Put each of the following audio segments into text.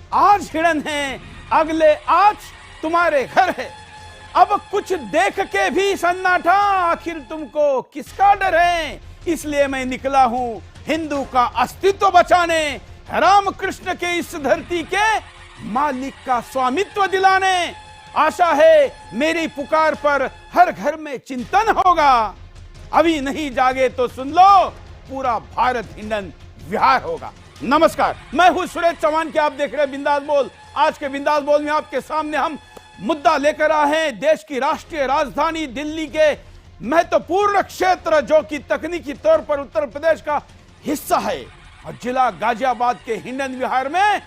आज हिरण है, अगले आज तुम्हारे घर है। अब कुछ देख के भी सन्नाटा, आखिर तुमको किसका डर है? इसलिए मैं निकला हूं हिंदू का अस्तित्व बचाने, रामकृष्ण के इस धरती के मालिक का स्वामित्व दिलाने। आशा है मेरी पुकार पर हर घर में चिंतन होगा। अभी नहीं जागे तो सुन लो, पूरा भारत हिंडन विहार होगा। नमस्कार, मैं हूं सुरेश चौहान के आप देख रहे हैं बिंदास बोल। आज के बिंदास बोल में आपके सामने हम मुद्दा लेकर आए हैं देश की राष्ट्रीय राजधानी दिल्ली के महत्वपूर्ण क्षेत्र, जो कि तकनीकी तौर पर उत्तर प्रदेश का हिस्सा है, और जिला गाजियाबाद के हिंडन विहार में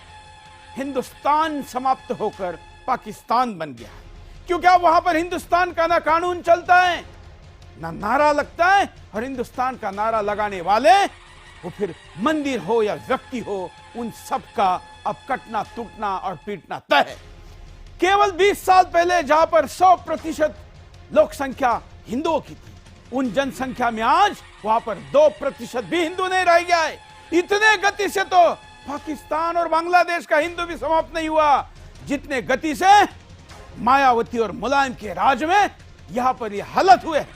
हिंदुस्तान समाप्त होकर पाकिस्तान बन गया है। क्योंकि अब वहां पर हिंदुस्तान का ना कानून चलता है, ना नारा लगता है, और हिंदुस्तान का नारा लगाने वाले वो फिर मंदिर हो या व्यक्ति हो, उन सब का अब कटना, टूटना और पीटना तय है। केवल 20 साल पहले जहां पर 100% लोक संख्या हिंदुओं की थी, उन जनसंख्या में आज वहां पर 2% भी हिंदू नहीं रह गया है। इतने गति से तो पाकिस्तान और बांग्लादेश का हिंदू भी समाप्त नहीं हुआ, जितने गति से मायावती और मुलायम के राज में यहां पर यह हालत हुए है।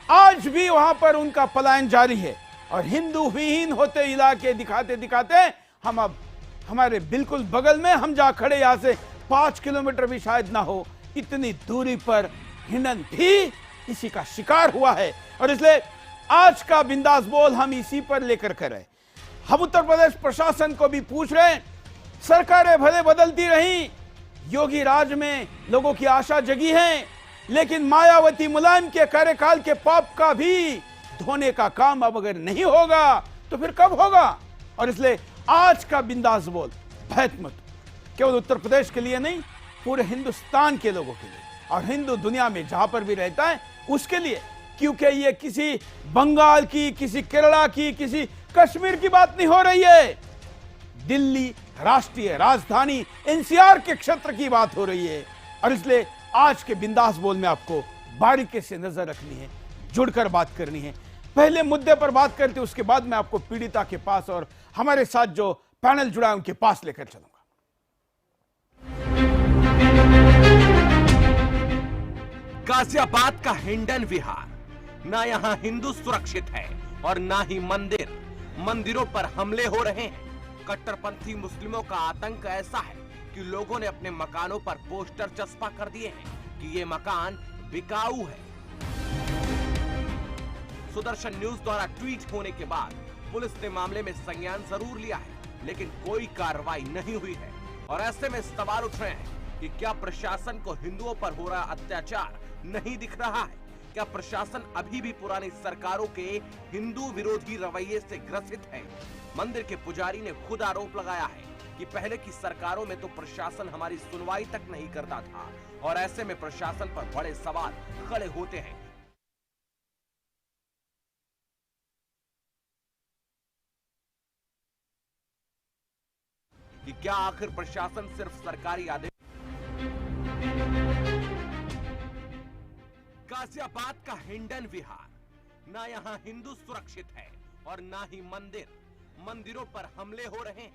आज भी वहां पर उनका पलायन जारी है, और हिंदू विहीन होते इलाके दिखाते दिखाते हम अब हमारे बिल्कुल बगल में, हम जहां खड़े यहां से 5 किलोमीटर भी शायद ना हो, इतनी दूरी पर हिंडन भी इसी का शिकार हुआ है। और इसलिए आज का बिंदास बोल हम इसी पर लेकर कर रहे। हम उत्तर प्रदेश प्रशासन को भी पूछ रहे हैं, सरकारें भले बदलती रही, योगी राज में लोगों की आशा जगी है, लेकिन मायावती मुलायम के कार्यकाल के पाप का भी धोने का काम अब अगर नहीं होगा तो फिर कब होगा? और इसलिए आज का बिंदास बोल भयत मत केवल उत्तर प्रदेश के लिए नहीं, पूरे हिंदुस्तान के लोगों के लिए, और हिंदू दुनिया में जहां पर भी रहता है उसके लिए। क्योंकि ये किसी बंगाल की, किसी केरला की, किसी कश्मीर की बात नहीं हो रही है, दिल्ली राष्ट्रीय राजधानी एनसीआर के क्षेत्र की बात हो रही है। और इसलिए आज के बिंदास बोल में आपको बारीकी से नजर रखनी है, जुड़कर बात करनी है। पहले मुद्दे पर बात करते, उसके बाद मैं आपको पीड़िता के पास और हमारे साथ जो पैनल जुड़ा है उनके पास लेकर चलूंगा। गाजियाबाद का हिंडन विहार, ना यहां हिंदू सुरक्षित है और ना ही मंदिर। मंदिरों पर हमले हो रहे हैं। कट्टरपंथी मुस्लिमों का आतंक ऐसा है कि लोगों ने अपने मकानों पर पोस्टर चस्पा कर दिए हैं कि ये मकान बिकाऊ है। सुदर्शन न्यूज द्वारा ट्वीट होने के बाद पुलिस ने मामले में संज्ञान जरूर लिया है, लेकिन कोई कार्रवाई नहीं हुई है। और ऐसे में सवाल उठ रहे हैं कि क्या प्रशासन को हिंदुओं पर हो रहा अत्याचार नहीं दिख रहा है? क्या प्रशासन अभी भी पुरानी सरकारों के हिंदू विरोधी रवैये से ग्रसित है? मंदिर के पुजारी ने खुद आरोप लगाया है कि पहले की सरकारों में तो प्रशासन हमारी सुनवाई तक नहीं करता था, और ऐसे में प्रशासन पर बड़े सवाल खड़े होते हैं। कि क्या आखिर प्रशासन सिर्फ सरकारी आदेश? गाजियाबाद का हिंडन विहार, ना यहां हिंदू सुरक्षित है और ना ही मंदिर। मंदिरों पर हमले हो रहे हैं।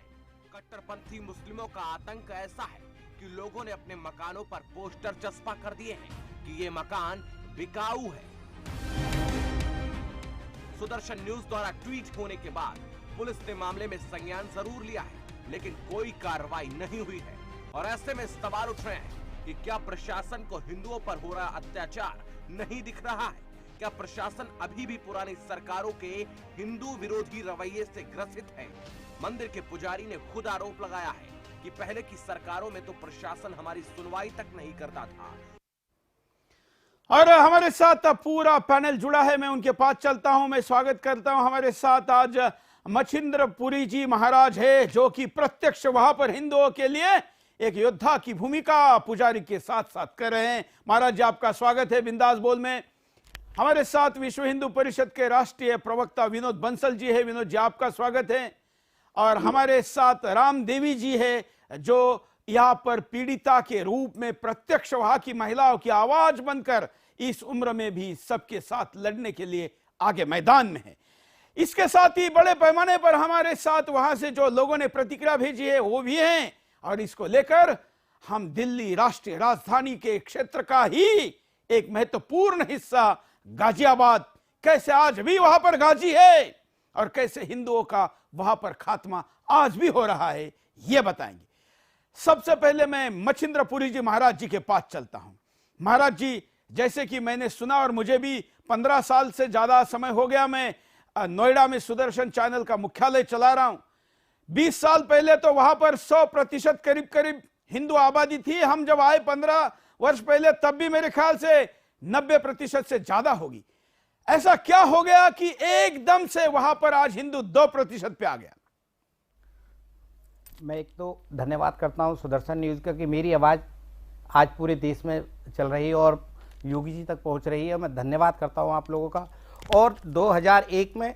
कट्टरपंथी मुस्लिमों का आतंक ऐसा है कि लोगों ने अपने मकानों पर पोस्टर चस्पा कर दिए हैं कि ये मकान बिकाऊ है। सुदर्शन न्यूज द्वारा ट्वीट होने के बाद पुलिस ने मामले में संज्ञान जरूर लिया है, लेकिन कोई कार्रवाई नहीं हुई है। और ऐसे में सवाल उठ रहे हैं कि क्या प्रशासन को हिंदुओं पर हो रहा अत्याचार नहीं दिख रहा है? क्या प्रशासन अभी भी पुरानी सरकारों के हिंदू विरोधी रवैये से ग्रसित है? मंदिर के पुजारी ने खुद आरोप लगाया है कि पहले की सरकारों में तो प्रशासन हमारी सुनवाई तक नहीं करता था। और हमारे साथ पूरा पैनल जुड़ा है, मैं उनके पास चलता हूं। मैं स्वागत करता हूं, हमारे साथ आज मच्छिंद्र पुरी जी महाराज है, जो कि प्रत्यक्ष वहां पर हिंदुओं के लिए एक योद्धा की भूमिका पुजारी के साथ साथ कर रहे हैं। महाराज जी, आपका स्वागत है बिंदास बोल में। हमारे साथ विश्व हिंदू परिषद के राष्ट्रीय प्रवक्ता विनोद बंसल जी है। विनोद जी, आपका स्वागत है। और हमारे साथ राम देवी जी है, जो यहाँ पर पीड़िता के रूप में प्रत्यक्ष वहां की महिलाओं की आवाज बनकर इस उम्र में भी सबके साथ लड़ने के लिए आगे मैदान में है। इसके साथ ही बड़े पैमाने पर हमारे साथ वहां से जो लोगों ने प्रतिक्रिया भेजी है वो भी हैं, और इसको लेकर हम दिल्ली राष्ट्रीय राजधानी के क्षेत्र का ही एक महत्वपूर्ण हिस्सा गाजियाबाद, कैसे आज भी वहां पर गाजी है और कैसे हिंदुओं का वहां पर खात्मा आज भी हो रहा है, यह बताएंगे। सबसे पहले मैं मच्छिंद्रपुरी जी महाराज जी के पास चलता हूं। महाराज जी, जैसे कि मैंने सुना और मुझे भी 15 साल से ज्यादा समय हो गया, मैं नोएडा में सुदर्शन चैनल का मुख्यालय चला रहा हूं। 20 साल पहले तो वहां पर 100% करीब करीब हिंदू आबादी थी। हम जब आए 15 वर्ष पहले, तब भी मेरे ख्याल से 90% से ज्यादा होगी। ऐसा क्या हो गया कि एकदम से वहां पर आज हिंदू 2% पे आ गया? मैं एक तो धन्यवाद करता हूं सुदर्शन न्यूज़ का कि मेरी आवाज़ आज पूरे देश में चल रही है और योगी जी तक पहुंच रही है। मैं धन्यवाद करता हूं आप लोगों का। और 2001 में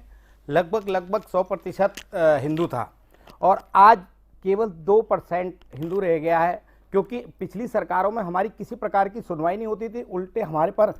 लगभग 100% हिंदू था और आज केवल 2% हिंदू रह गया है, क्योंकि पिछली सरकारों में हमारी किसी प्रकार की सुनवाई नहीं होती थी। उल्टे हमारे पर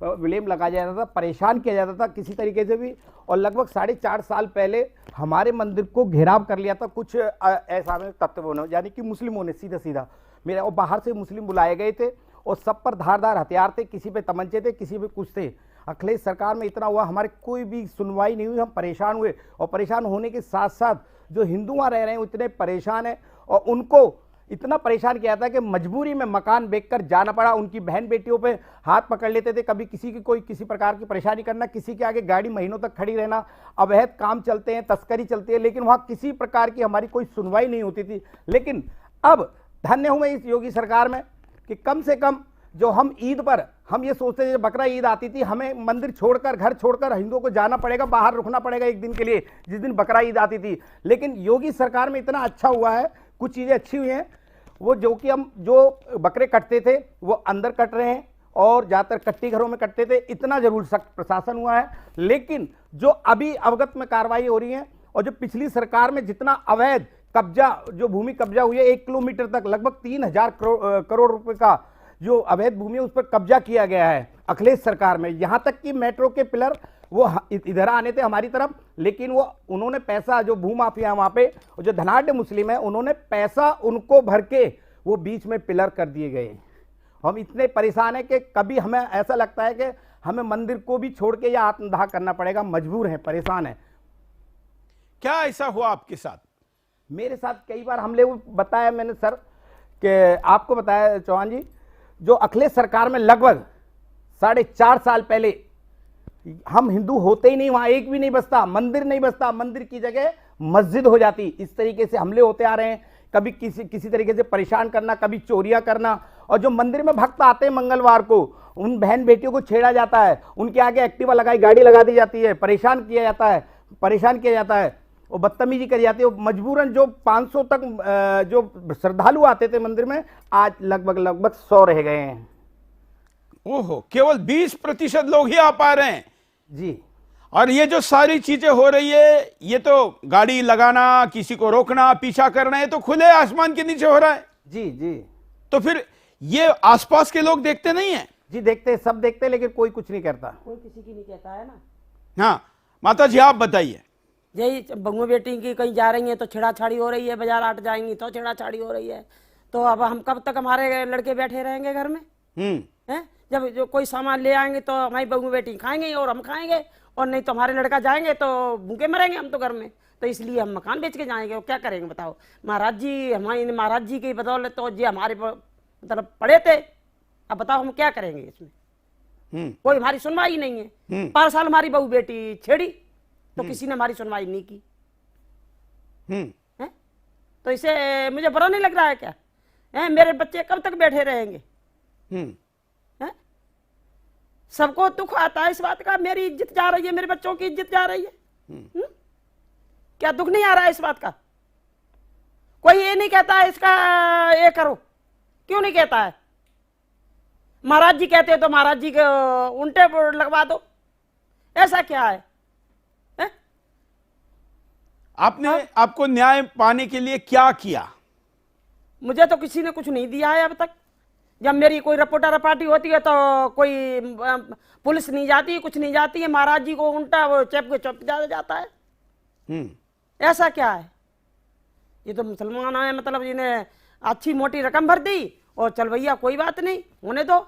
विलेम लगाया जाता था, परेशान किया जाता था किसी तरीके से भी। और लगभग 4.5 साल पहले हमारे मंदिर को घेराव कर लिया था कुछ ऐसा तत्वों ने, यानी कि मुस्लिमों ने सीधा मेरे, और बाहर से मुस्लिम बुलाए गए थे और सब पर धारदार हथियार थे, किसी पे तमंचे थे, किसी पे कुछ थे। अखिलेश सरकार में इतना हुआ, हमारे कोई भी सुनवाई नहीं हुई, हम परेशान हुए। और परेशान होने के साथ साथ जो हिंदू वहाँ रह रहे हैं इतने परेशान हैं और उनको इतना परेशान किया था कि मजबूरी में मकान बेचकर जाना पड़ा। उनकी बहन बेटियों पे हाथ पकड़ लेते थे, कभी किसी की कोई किसी प्रकार की परेशानी करना, किसी के आगे गाड़ी महीनों तक खड़ी रहना, अवैध काम चलते हैं, तस्करी चलती है, लेकिन वहाँ किसी प्रकार की हमारी कोई सुनवाई नहीं होती थी। लेकिन अब धन्य हूँ मैं इस योगी सरकार में कि कम से कम जो हम ईद पर हम ये सोचते थे, बकरा ईद आती थी, हमें मंदिर छोड़कर घर छोड़कर हिंदुओं को जाना पड़ेगा, बाहर रुकना पड़ेगा एक दिन के लिए, जिस दिन बकरा ईद आती थी। लेकिन योगी सरकार में इतना अच्छा हुआ है, कुछ चीज़ें अच्छी हुई हैं। वो जो कि हम जो बकरे कटते थे वो अंदर कट रहे हैं और ज़्यादातर कट्टी घरों में कटते थे, इतना जरूर सख्त प्रशासन हुआ है। लेकिन जो अभी अवगत में कार्रवाई हो रही है और जो पिछली सरकार में जितना अवैध कब्जा, जो भूमि कब्जा हुई है 1 किलोमीटर तक, लगभग 3000 करोड़ रुपए का जो अवैध भूमि है उस पर कब्जा किया गया है अखिलेश सरकार में। यहाँ तक कि मेट्रो के पिलर वो इधर आने थे हमारी तरफ, लेकिन वो उन्होंने पैसा, जो भूमाफिया वहाँ पे जो धनाढ़ मुस्लिम है, उन्होंने पैसा उनको भर के वो बीच में पिलर कर दिए गए। हम इतने परेशान हैं कि कभी हमें ऐसा लगता है कि हमें मंदिर को भी छोड़ के या आत्मदाह करना पड़ेगा, मजबूर हैं, परेशान हैं। क्या ऐसा हुआ आपके साथ? मेरे साथ कई बार हमले बताया मैंने सर, कि आपको बताया चौहान जी, जो अखिलेश सरकार में लगभग 4.5 साल पहले हम हिंदू होते ही नहीं, वहां एक भी नहीं बसता, मंदिर नहीं बसता, मंदिर की जगह मस्जिद हो जाती। इस तरीके से हमले होते आ रहे हैं, कभी किसी तरीके से परेशान करना, कभी चोरियां करना। और जो मंदिर में भक्त आते हैं मंगलवार को, उन बहन बेटियों को छेड़ा जाता है, उनके आगे एक्टिवा लगाई गाड़ी लगा दी जाती है, परेशान किया जाता है और बदतमीजी करी जाती है। मजबूरन जो 500 तक जो श्रद्धालु आते थे मंदिर में, आज लगभग 100 रह गए हैं। ओहो, केवल 20% लोग ही आ पा रहे हैं जी। और ये जो सारी चीजें हो रही है, ये तो गाड़ी लगाना, किसी को रोकना, पीछा करना, ये तो खुले आसमान के नीचे हो रहा है। जी। तो फिर ये आसपास के लोग देखते नहीं है? जी देखते हैं, सब देखते हैं, लेकिन कोई कुछ नहीं करता, कोई किसी की नहीं कहता है ना। हाँ माता जी, आप बताइए। यही बहू बेटी की कहीं जा रही है तो छेड़ाछाड़ी हो रही है, बाजार आट जाएंगी तो छेड़ाछाड़ी हो रही है। तो अब हम कब तक हमारे लड़के बैठे रहेंगे घर में? हैं? जब जो कोई सामान ले आएंगे तो हमारी बहू बेटी खाएंगे और हम खाएंगे, और नहीं तो हमारे लड़का जाएंगे तो भूखे मरेंगे हम तो घर में। तो इसलिए हम मकान बेच के जाएंगे और क्या करेंगे बताओ। महाराज जी की बदौलत तो ये हमारे मतलब पड़े थे। अब बताओ हम क्या करेंगे इसमें? कोई हमारी सुनवाई नहीं है। 5 साल हमारी बहू बेटी छेड़ी तो किसी ने हमारी सुनवाई नहीं की है? तो इसे मुझे बुरा नहीं लग रहा है क्या? है? मेरे बच्चे कब तक बैठे रहेंगे? है? सबको दुख आता है इस बात का, मेरी इज्जत जा रही है, मेरे बच्चों की इज्जत जा रही है। क्या दुख नहीं आ रहा है इस बात का? कोई ये नहीं कहता है इसका ये करो, क्यों नहीं कहता है? महाराज जी कहते हैं तो महाराज जी के उल्टे लगवा दो, ऐसा क्या है? आपको न्याय पाने के लिए क्या किया? मुझे तो किसी ने कुछ नहीं दिया है अब तक। जब मेरी कोई रपाटी होती है तो कोई पुलिस नहीं जाती, कुछ नहीं जाती है, महाराज जी को उल्टा वो चेप के चुप जाता है। ऐसा क्या है? ये तो मुसलमान है, मतलब इन्हें अच्छी मोटी रकम भर दी और चल भैया कोई बात नहीं, होने दो।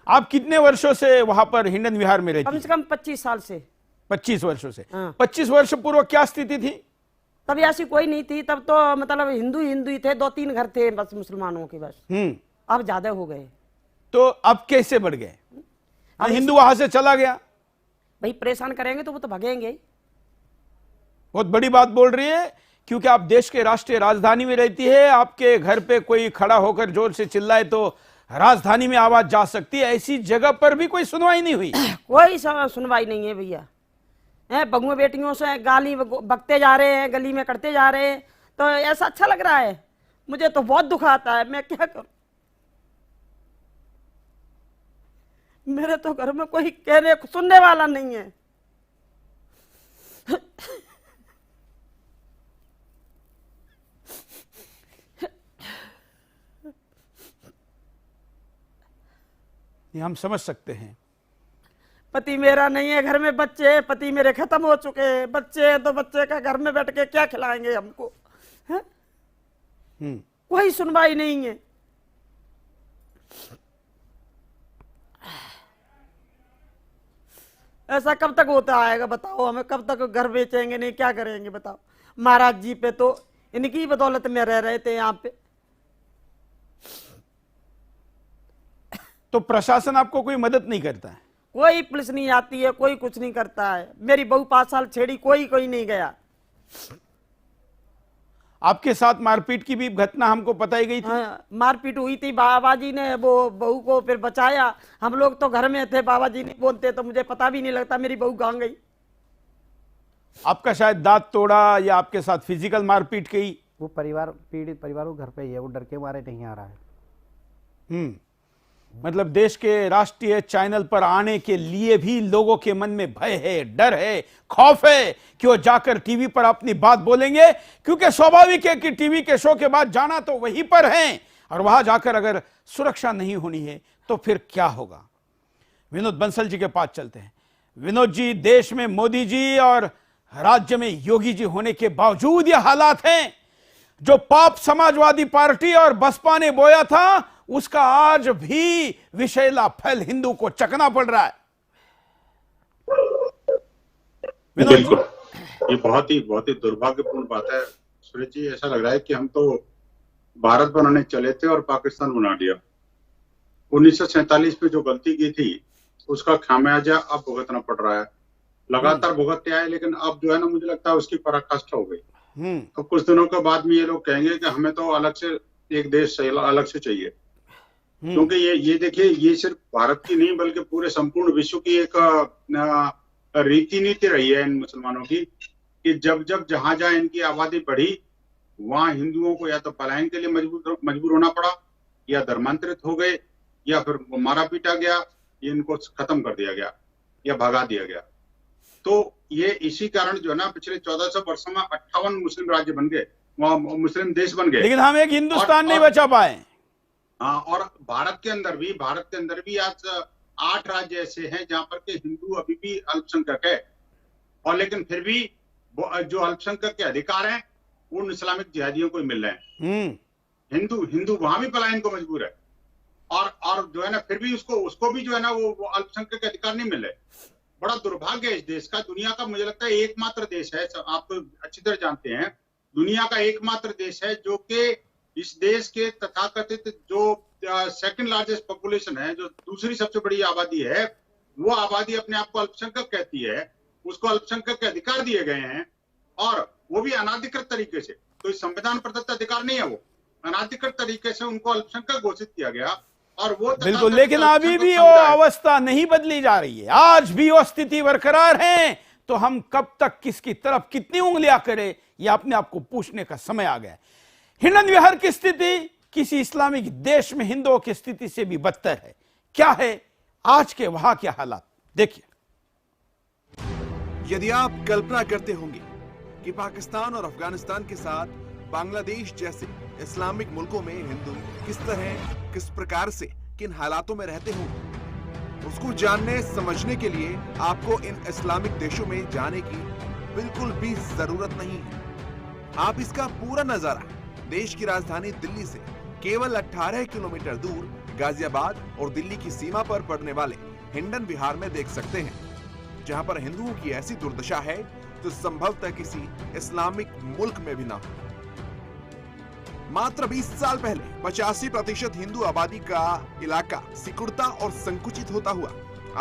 आप कितने वर्षों से वहां पर हिंडन विहार में रहती कम हैं? से कम 25 साल से। 25 वर्षों से। हाँ। 25 वर्ष पूर्व क्या स्थिति थी? तब ऐसी कोई नहीं थी, तब तो मतलब हिंदू ही थे, 2-3 घर थे बस मुसलमानों के बस। अब ज्यादा हो गए। तो अब कैसे बढ़ गए? हिंदू वहां से चला गया? भाई परेशान करेंगे तो वो तो भागेंगे ही। बहुत बड़ी बात बोल रही है, क्योंकि आप देश के राष्ट्रीय राजधानी में रहती है, आपके घर पे कोई खड़ा होकर जोर से चिल्लाए तो राजधानी में आवाज जा सकती है, ऐसी जगह पर भी कोई सुनवाई नहीं हुई। कोई सुनवाई नहीं है भैया। बगुए बेटियों से गाली बकते जा रहे हैं, गली में करते जा रहे हैं, तो ऐसा अच्छा लग रहा है? मुझे तो बहुत दुख आता है, मैं क्या करूं? मेरे तो घर में कोई कहने सुनने वाला नहीं है। ये हम समझ सकते हैं। पति मेरा नहीं है, घर में बच्चे, पति मेरे खत्म हो चुके हैं, बच्चे हैं तो बच्चे का घर में बैठ के क्या खिलाएंगे हमको? है? कोई सुनवाई नहीं है। ऐसा कब तक होता आएगा बताओ? हमें कब तक घर बेचेंगे? नहीं क्या करेंगे बताओ? महाराज जी पे तो इनकी बदौलत में रह रहे थे यहाँ पे। तो प्रशासन आपको कोई मदद नहीं करता है? कोई पुलिस नहीं आती है, कोई कुछ नहीं करता है। मेरी बहू 5 साल छेड़ी, कोई नहीं गया। आपके साथ मारपीट की भी घटना हमको पता ही गई थी। हाँ, मारपीट हुई थी। बाबा जी ने वो बहू को फिर बचाया। हम लोग तो घर में थे, बाबा जी नहीं बोलते तो मुझे पता भी नहीं लगता मेरी बहू कहाँ गई। आपका शायद दांत तोड़ा या आपके साथ फिजिकल मारपीट की? वो परिवार, पीड़ित परिवार वो घर पे ही है, वो डर के मारे नहीं आ रहा है। मतलब देश के राष्ट्रीय चैनल पर आने के लिए भी लोगों के मन में भय है, डर है, खौफ है कि वो जाकर टीवी पर अपनी बात बोलेंगे, क्योंकि स्वाभाविक है कि टीवी के शो के बाद जाना तो वहीं पर है, और वहां जाकर अगर सुरक्षा नहीं होनी है तो फिर क्या होगा। विनोद बंसल जी के पास चलते हैं। विनोद जी, देश में मोदी जी और राज्य में योगी जी होने के बावजूद ये हालात हैं। जो पाप समाजवादी पार्टी और बसपा ने बोया था, उसका आज भी विषैला फल हिंदू को चखना पड़ रहा है। बिल्कुल, ये बहुत ही दुर्भाग्यपूर्ण बात है सुरेश जी। ऐसा लग रहा है कि हम तो भारत बनाने चले थे और पाकिस्तान बना दिया। 1947 में जो गलती की थी उसका खामियाजा अब भुगतना पड़ रहा है। लगातार भुगतते आए, लेकिन अब जो है ना, मुझे लगता है उसकी पराकाष्ठा हो गई। तो कुछ दिनों के बाद में ये लोग कहेंगे कि हमें तो अलग से एक देश अलग से चाहिए, क्योंकि ये देखिए, ये सिर्फ भारत की नहीं बल्कि पूरे संपूर्ण विश्व की एक रीति नीति रही है इन मुसलमानों की, कि जब जहां इनकी आबादी बढ़ी वहां हिंदुओं को या तो पलायन के लिए मजबूर होना पड़ा, या धर्मांतरित हो गए, या फिर मारा पीटा गया, या इनको खत्म कर दिया गया या भगा दिया गया। तो ये इसी कारण जो है ना, पिछले 1400 वर्षों में 58 मुस्लिम राज्य बन गए, मुस्लिम देश बन गए, लेकिन हम एक हिंदुस्तान नहीं बचा पाए। हाँ, और भारत के अंदर भी आज 8 राज्य ऐसे हैं जहां पर के हिंदू अभी भी अल्पसंख्यक है, और लेकिन फिर भी जो अल्पसंख्यक के अधिकार हैं वो इस्लामिक जिहादियों को मिल रहे हैं। हिंदू वहां भी पलायन को मजबूर है, और जो है ना, फिर भी उसको भी जो है ना वो अल्पसंख्यक के अधिकार नहीं मिल रहे। बड़ा दुर्भाग्य है इस देश का। दुनिया का मुझे लगता है एकमात्र देश है, आप तो अच्छी तरह जानते हैं, दुनिया का एकमात्र देश है जो कि इस देश के तथाकथित जो सेकंड लार्जेस्ट पॉपुलेशन है, जो दूसरी सबसे बड़ी आबादी है, वो आबादी अपने आप को अल्पसंख्यक कहती है, उसको अल्पसंख्यक के अधिकार दिए गए हैं, और वो भी अनाधिकृत तरीके से। तो इस संविधान प्रदत्त अधिकार नहीं है, वो अनाधिकृत तरीके से उनको अल्पसंख्यक घोषित किया गया। और वो बिल्कुल, लेकिन अभी भी वो अवस्था नहीं बदली जा रही है, आज भी वो स्थिति बरकरार है। तो हम कब तक किसकी तरफ कितनी उंगलियां करें, यह अपने आप को पूछने का समय आ गया। हिंडन विहार की स्थिति किसी इस्लामिक देश में हिंदुओं की स्थिति से भी बदतर है। क्या है आज के वहां के हालात, देखिए। यदि आप कल्पना करते होंगे कि पाकिस्तान और अफगानिस्तान के साथ बांग्लादेश जैसे इस्लामिक मुल्कों में हिंदू किस तरह, किस प्रकार से, किन हालातों में रहते होंगे, उसको जानने समझने के लिए आपको इन इस्लामिक देशों में जाने की बिल्कुल भी जरूरत नहीं है। आप इसका पूरा नजारा देश की राजधानी दिल्ली से केवल 18 किलोमीटर दूर गाजियाबाद और दिल्ली की सीमा पर पड़ने वाले हिंडन विहार में देख सकते हैं, जहां पर हिंदुओं की ऐसी दुर्दशा है जो संभवतः किसी इस्लामिक मुल्क में भी ना हो। मात्र 20 साल पहले 85% हिंदू आबादी का इलाका सिकुड़ता और संकुचित होता हुआ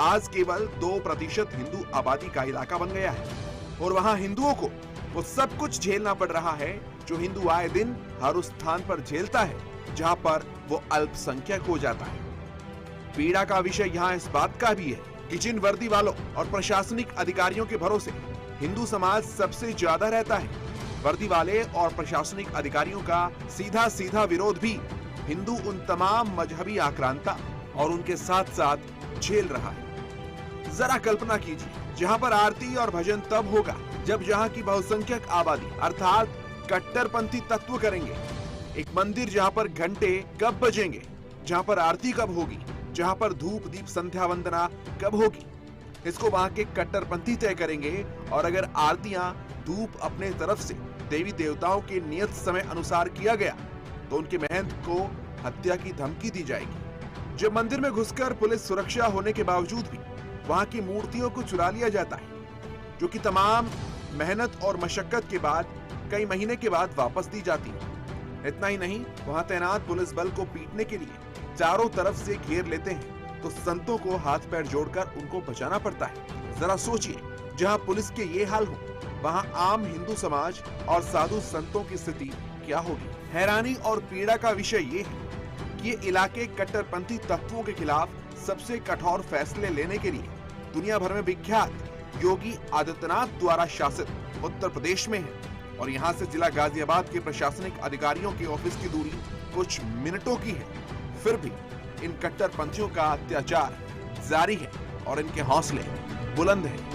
आज केवल 2% हिंदू आबादी का इलाका बन गया है, और वहां हिंदुओं को वो सब कुछ झेलना पड़ रहा है जो हिंदू आए दिन हर उस स्थान पर झेलता है जहां पर वो अल्पसंख्यक हो जाता है। पीड़ा का विषय यहाँ इस बात का भी है कि जिन वर्दी वालों और प्रशासनिक अधिकारियों के भरोसे हिंदू समाज सबसे ज्यादा रहता है, वर्दी वाले और प्रशासनिक अधिकारियों का सीधा सीधा विरोध भी हिंदू उन तमाम मजहबी आक्रांता और उनके साथ साथ झेल रहा है। जरा कल्पना कीजिए, जहां पर आरती और भजन तब होगा जब जहां की बहुसंख्यक आबादी अर्थात कट्टरपंथी तत्व करेंगे। एक मंदिर जहां पर घंटे कब बजेंगे, जहां पर आरती कब होगी, जहां पर धूप दीप संध्या वंदना कब होगी, इसको वहां के कट्टरपंथी तय करेंगे। और अगर आरतियां धूप अपने तरफ से देवी देवताओं के नियत समय अनुसार किया गया तो उनके महंत को हत्या की धमकी दी जाएगी। जब मंदिर में घुसकर पुलिस सुरक्षा होने के बावजूद भी वहां की मूर्तियों को चुरा लिया जाता है, जो कि तमाम मेहनत और मशक्कत के बाद कई महीने के बाद वापस दी जाती है। इतना ही नहीं, वहां तैनात पुलिस बल को पीटने के लिए चारों तरफ से घेर लेते हैं तो संतों को हाथ पैर जोड़कर उनको बचाना पड़ता है। जरा सोचिए, जहां पुलिस के ये हाल हो वहां आम हिंदू समाज और साधु संतों की स्थिति क्या होगी। हैरानी और पीड़ा का विषय ये है कि ये इलाके कट्टरपंथी तत्वों के खिलाफ सबसे कठोर फैसले लेने के लिए दुनिया भर में विख्यात योगी आदित्यनाथ द्वारा शासित उत्तर प्रदेश में है, और यहाँ से जिला गाजियाबाद के प्रशासनिक अधिकारियों के ऑफिस की दूरी कुछ मिनटों की है। फिर भी इन कट्टरपंथियों का अत्याचार जारी है और इनके हौसले बुलंद हैं।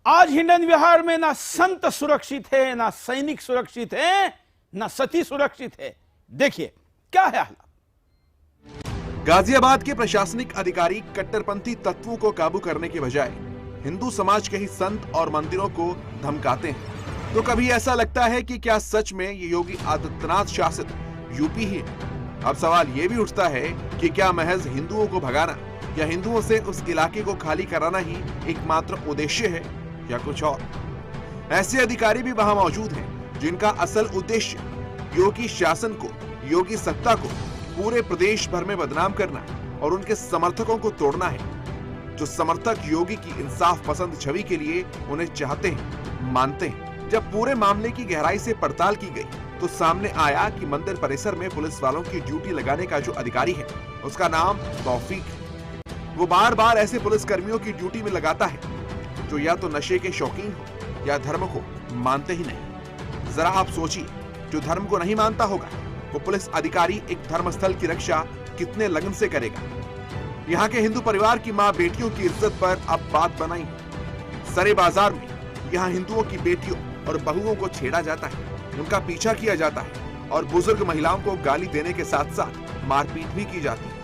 आज हिंडन विहार में ना संत सुरक्षित है, ना सैनिक सुरक्षित है, ना सती सुरक्षित है। देखिए क्या है हालत। गाजियाबाद के प्रशासनिक अधिकारी कट्टरपंथी तत्वों को काबू करने के बजाय हिंदू समाज के ही संत और मंदिरों को धमकाते हैं। तो कभी ऐसा लगता है कि क्या सच में ये योगी आदित्यनाथ शासित यूपी ही है। अब सवाल ये भी उठता है कि क्या महज हिंदुओं को भगाना या हिंदुओं से उस इलाके को खाली कराना ही एकमात्र उद्देश्य है या कुछ और। ऐसे अधिकारी भी वहां मौजूद हैं जिनका असल उद्देश्य योगी शासन को, योगी सत्ता को पूरे प्रदेश भर में बदनाम करना और उनके समर्थकों को तोड़ना है, जो समर्थक योगी की इंसाफ पसंद छवि के लिए उन्हें चाहते हैं, मानते हैं। जब पूरे मामले की गहराई से पड़ताल की गई तो सामने आया कि मंदिर परिसर में पुलिस वालों की ड्यूटी लगाने का जो अधिकारी है उसका नाम तौफीक है। वो बार बार ऐसे पुलिस कर्मियों की ड्यूटी में लगाता है जो या तो नशे के शौकीन हो या धर्म को मानते ही नहीं। जरा आप सोचिए, जो धर्म को नहीं मानता होगा वो पुलिस अधिकारी एक धर्मस्थल की रक्षा कितने लगन से करेगा। यहाँ के हिंदू परिवार की माँ बेटियों की इज्जत पर अब बात बनाई है। सरे बाजार में यहाँ हिंदुओं की बेटियों और बहुओं को छेड़ा जाता है, उनका पीछा किया जाता है और बुजुर्ग महिलाओं को गाली देने के साथ साथ मारपीट भी की जाती है।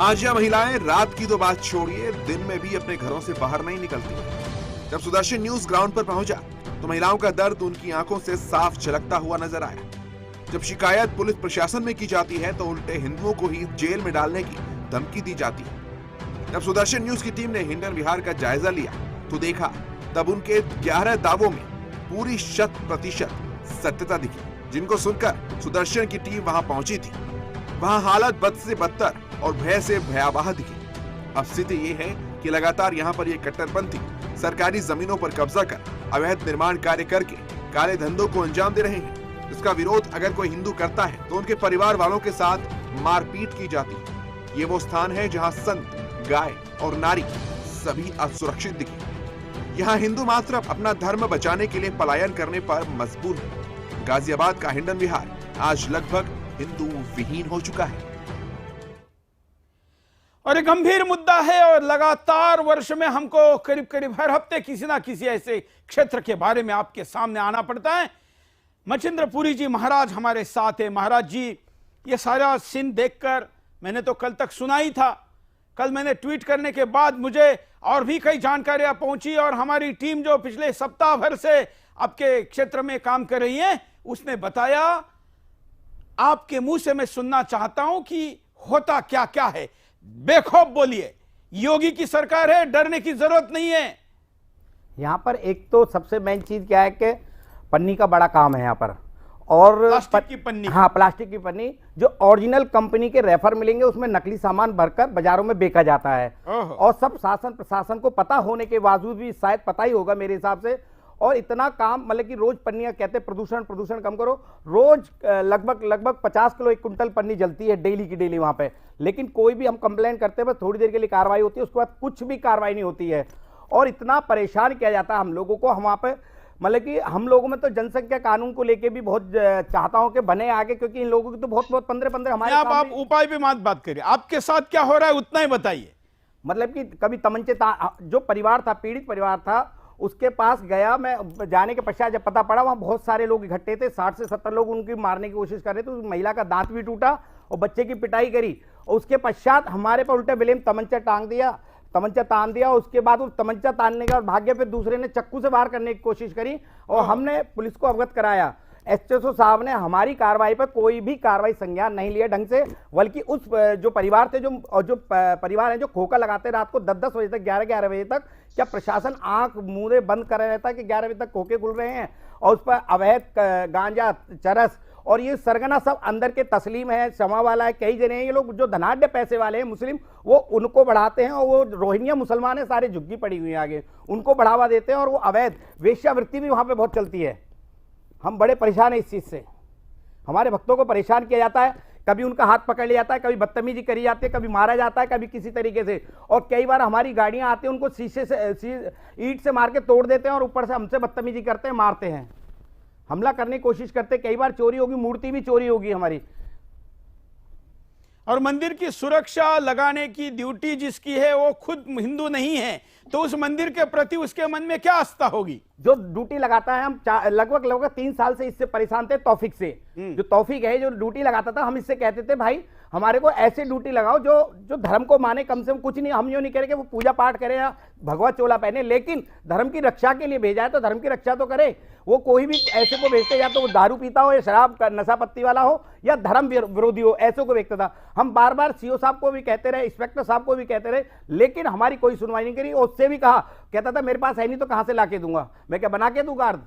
आज यह महिलाएं रात की तो बात छोड़िए, दिन में भी अपने घरों से बाहर नहीं निकलती। जब सुदर्शन न्यूज ग्राउंड पर पहुंचा तो महिलाओं का दर्द उनकी आंखों से साफ झलकता हुआ नजर आया। जब शिकायत पुलिस प्रशासन में की जाती है तो उल्टे हिंदुओं को ही जेल में डालने की धमकी दी जाती है। जब सुदर्शन न्यूज की टीम ने हिंडन विहार का जायजा लिया तो देखा तब उनके 11 दावों में पूरी 100% सत्यता दिखी, जिनको सुनकर सुदर्शन की टीम वहां पहुंची थी। वहां हालत बद से बदतर और भय से भयावह दिखी। अब स्थिति ये है कि लगातार यहाँ पर ये कट्टरपंथी सरकारी जमीनों पर कब्जा कर अवैध निर्माण कार्य करके काले धंधों को अंजाम दे रहे हैं। इसका विरोध अगर कोई हिंदू करता है तो उनके परिवार वालों के साथ मारपीट की जाती है। ये वो स्थान है जहाँ संत, गाय और नारी सभी असुरक्षित दिखे। यहाँ हिंदू मात्र अपना धर्म बचाने के लिए पलायन करने पर मजबूर है। गाजियाबाद का हिंडन विहार आज लगभग हिंदू विहीन हो चुका है। और एक गंभीर मुद्दा है और लगातार वर्ष में हमको करीब करीब हर हफ्ते किसी ना किसी ऐसे क्षेत्र के बारे में आपके सामने आना पड़ता है। मचिंद्रपुरी जी महाराज हमारे साथ है। महाराज जी, ये सारा सीन देखकर मैंने तो कल तक सुना ही था, कल मैंने ट्वीट करने के बाद मुझे और भी कई जानकारियां पहुंची और हमारी टीम जो पिछले सप्ताह भर से आपके क्षेत्र में काम कर रही हैं, उसने बताया। आपके मुंह से मैं सुनना चाहता हूं कि होता क्या क्या है। बेखौफ बोलिए, योगी की सरकार है, डरने की जरूरत नहीं है। यहाँ पर एक तो सबसे मेन चीज क्या है कि पन्नी का बड़ा काम है यहाँ पर, और प्लास्टिक की पन्नी। हाँ, प्लास्टिक की पन्नी जो ओरिजिनल कंपनी के रेफर मिलेंगे उसमें नकली सामान भरकर बाजारों में बेचा जाता है। ओहो। और सब शासन प्रशासन को पता होने के बावजूद भी, शायद पता ही होगा मेरे हिसाब से, और इतना काम, मतलब कि रोज पन्नियां, कहते हैं प्रदूषण प्रदूषण कम करो, रोज लगभग 50 किलो 1 कुंटल पन्नी जलती है डेली की डेली वहां पे। लेकिन कोई भी हम कंप्लेन करते हैं, बस थोड़ी देर के लिए कार्रवाई होती है, उसके बाद कुछ भी कार्रवाई नहीं होती है। और इतना परेशान किया जाता है हम लोगों को। हम वहां पे, मतलब कि हम लोगों में तो जनसंख्या कानून को लेके भी बहुत चाहता हूं कि बने आगे, क्योंकि इन लोगों की तो बहुत 15 हमारे आप उपाय पे मत बात करिए, आपके साथ क्या हो रहा है उतना ही बताइए। मतलब कि कभी तमंचे जो परिवार था, पीड़ित परिवार था, उसके पास गया मैं। जाने के पश्चात जब पता पड़ा, वहां बहुत सारे लोग इकट्ठे थे, 60 से 70 लोग उनकी मारने की कोशिश कर रहे थे। उस महिला का दांत भी टूटा और बच्चे की पिटाई करी, और उसके पश्चात हमारे पर उल्टे ब्लेम तमंचा टांग दिया, तमंचा तान दिया। उसके बाद वो तमंचा तानने के बाद भाग्य, फिर दूसरे ने चक्कू से वार करने की कोशिश करी, और हमने पुलिस को अवगत कराया। एसएसओ साहब ने हमारी कार्रवाई पर कोई भी कार्रवाई संज्ञान नहीं लिया ढंग से, बल्कि उस जो परिवार थे, जो परिवार है जो खोखा लगाते रात को 10-10 बजे तक, 11-11 बजे तक, क्या प्रशासन आंख मुंह बंद कर रहता है कि 11 बजे तक खोखे खुल रहे हैं, और उस पर अवैध गांजा, चरस और ये सरगना सब अंदर के तस्लीम है, क्षमा वाला है, कई जने हैं ये लोग जो धनाढ़ पैसे वाले हैं मुस्लिम, वो उनको बढ़ाते हैं, और वो रोहिंग्या मुसलमान है, सारे झुग्गी पड़ी हुई है आगे, उनको बढ़ावा देते हैं, और वो अवैध वेश्यावृत्ति भी वहां पे बहुत चलती है। हम बड़े परेशान हैं इस चीज से, हमारे भक्तों को परेशान किया जाता है, कभी उनका हाथ पकड़ लिया जाता है, कभी बदतमीजी करी जाती है, कभी मारा जाता है, कभी किसी तरीके से, और कई बार हमारी गाड़ियां आती हैं, उनको शीशे से ईंट से मार के तोड़ देते हैं, और ऊपर से हमसे बदतमीजी करते हैं, मारते हैं, हमला करने की कोशिश करते हैं। कई बार चोरी होगी, मूर्ति भी चोरी होगी हमारी। और मंदिर की सुरक्षा लगाने की ड्यूटी जिसकी है वो खुद हिंदू नहीं है, तो उस मंदिर के प्रति उसके मन में क्या आस्था होगी? जो ड्यूटी लगाता है, हम लगभग 3 साल से इससे परेशान थे, तौफीक से। जो तौफीक है जो ड्यूटी लगाता था, हम इससे कहते थे भाई हमारे को ऐसे ड्यूटी लगाओ जो धर्म को माने, कम से कम कुछ नहीं, हम यूं नहीं कह रहे कि वो पूजा पाठ करे या भगवा चोला पहने, लेकिन धर्म की रक्षा के लिए भेजा है तो धर्म की रक्षा तो करे। वो कोई भी ऐसे को भेजते, या तो वो दारू पीता हो, या शराब का नशा पत्ती वाला हो, या धर्म विरोधी हो, ऐसे को भेजता था। हम बार बार सीओ साहब को भी कहते रहे, इंस्पेक्टर साहब को भी कहते रहे, लेकिन हमारी कोई सुनवाई नहीं करी। उससे भी कहा, कहता था मेरे पास है नहीं तो कहां से लाके दूंगा, मैं क्या बना के दूंगा अर्ध।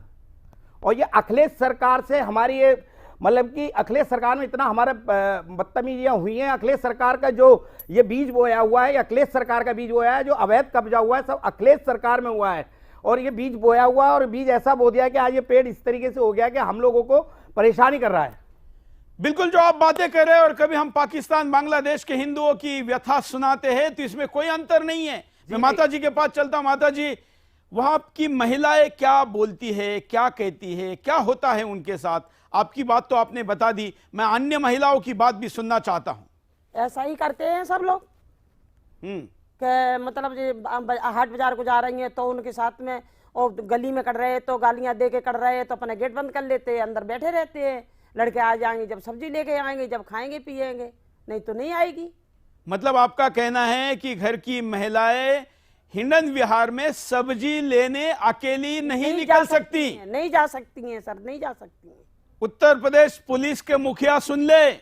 और ये अखिलेश सरकार से हमारी ये, मतलब कि अखिलेश सरकार में इतना हमारे बदतमीजियां हुई हैं। अखिलेश सरकार का जो ये बीज बोया हुआ है, अखिलेश सरकार का बीज बोया है, जो अवैध कब्जा हुआ है सब अखिलेश सरकार में हुआ है, और ये बीज बोया हुआ है, और बीज ऐसा बो दिया कि आज ये पेड़ इस तरीके से हो गया कि हम लोगों को परेशानी कर रहा है। बिल्कुल, जो आप बातें कर रहे हैं, और कभी हम पाकिस्तान बांग्लादेश के हिंदुओं की व्यथा सुनाते हैं, तो इसमें कोई अंतर नहीं है। मैं माता जी के पास चलता हूं। माता जी, वहां की महिलाएं क्या बोलती है, क्या कहती है, क्या होता है उनके साथ? आपकी बात तो आपने बता दी, मैं अन्य महिलाओं की बात भी सुनना चाहता हूं। ऐसा ही करते हैं सब लोग कि मतलब हाट बाजार को जा रही हैं तो उनके साथ में, और गली में कर रहे हैं तो गालियां दे के कर रहे हैं तो अपने गेट बंद कर लेते हैं, अंदर बैठे रहते हैं। लड़के आ जाएंगे जब सब्जी लेके आएंगे, जब खाएंगे पिएंगे, नहीं तो नहीं आएगी। मतलब आपका कहना है कि घर की महिलाएं हिंडन विहार में सब्जी लेने अकेली नहीं निकल सकती? नहीं जा सकती हैं सर, नहीं जा सकती हैं। उत्तर प्रदेश पुलिस के मुखिया सुन ले,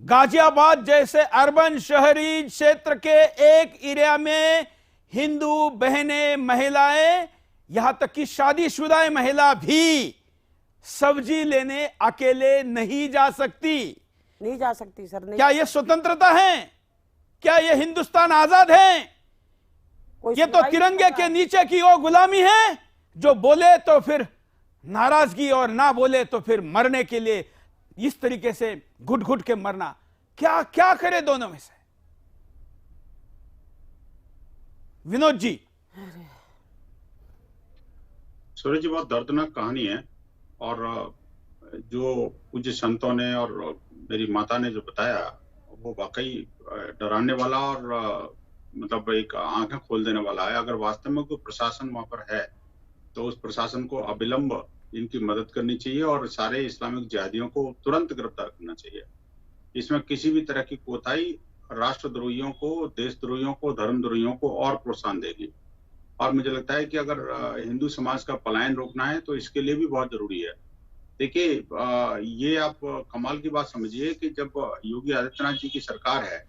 गाजियाबाद जैसे अर्बन शहरी क्षेत्र के एक एरिया में हिंदू बहनें, महिलाएं, यहां तक कि शादीशुदा महिला भी सब्जी लेने अकेले नहीं जा सकती। नहीं जा सकती सर, नहीं। क्या ये स्वतंत्रता है? क्या ये हिंदुस्तान आजाद है? ये तो तिरंगे के नीचे की वो गुलामी है, जो बोले तो फिर नाराजगी और ना बोले तो फिर मरने के लिए इस तरीके से घुट घुट के मरना। क्या क्या करे दोनों में से? विनोद जी। सूरज जी, बहुत दर्दनाक कहानी है, और जो पूज्य संतों ने और मेरी माता ने जो बताया वो वाकई डराने वाला और मतलब एक आंखें खोल देने वाला है। अगर वास्तव में कोई प्रशासन वहां पर है तो उस प्रशासन को अविलंब इनकी मदद करनी चाहिए, और सारे इस्लामिक जिहादियों को तुरंत गिरफ्तार करना चाहिए। इसमें किसी भी तरह की कोताही राष्ट्रद्रोहियों को, देशद्रोहियों को, धर्मद्रोहियों को और प्रोत्साहन देगी। और मुझे लगता है कि अगर हिंदू समाज का पलायन रोकना है तो इसके लिए भी बहुत जरूरी है। देखिए, ये आप कमाल की बात समझिए कि जब योगी आदित्यनाथ जी की सरकार है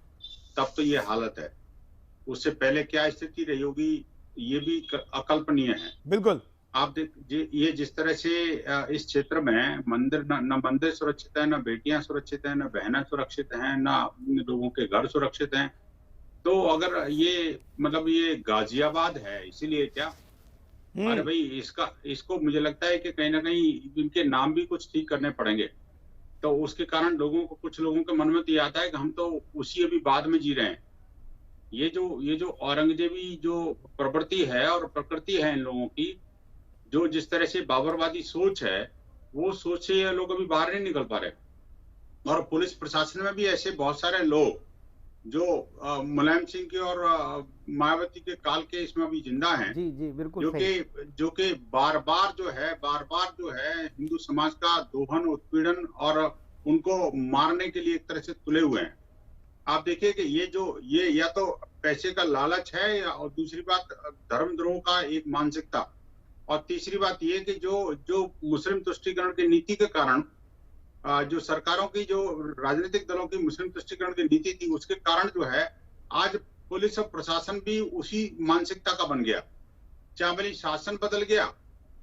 तब तो ये हालत है, उससे पहले क्या स्थिति रही होगी ये भी अकल्पनीय है। बिल्कुल। आप ये जिस तरह से इस क्षेत्र में मंदिर न मंदिर सुरक्षित है, न बेटियां सुरक्षित हैं, न बहनें सुरक्षित हैं, न लोगों के घर सुरक्षित हैं। तो अगर ये मतलब ये गाजियाबाद है इसीलिए क्या? अरे भाई, इसको मुझे लगता है कि कहीं ना कहीं इनके नाम भी कुछ ठीक करने पड़ेंगे। तो उसके कारण कुछ लोगों के मन में तो ये आता है कि हम तो उसी अभी बाद में जी रहे हैं। ये जो औरंगजेबी जो प्रवृत्ति है और प्रकृति है इन लोगों की, जो जिस तरह से बाबरवादी सोच है, वो सोच से ये लोग अभी बाहर नहीं निकल पा रहे। और पुलिस प्रशासन में भी ऐसे बहुत सारे लोग जो मुलायम सिंह के और मायावती के काल के इसमें अभी जिंदा हैं, जी जी बिल्कुल, जो कि बार बार जो है हिंदू समाज का दोहन, उत्पीड़न और उनको मारने के लिए एक तरह से तुले हुए हैं। आप देखिए कि ये या तो पैसे का लालच है, और दूसरी बात धर्मद्रोह का एक मानसिकता, और तीसरी बात ये कि जो मुस्लिम तुष्टीकरण की नीति के कारण, जो सरकारों की, जो राजनीतिक दलों की मुस्लिम तुष्टीकरण की नीति थी, उसके कारण जो है आज पुलिस और प्रशासन भी उसी मानसिकता का बन गया। चाहे शासन बदल गया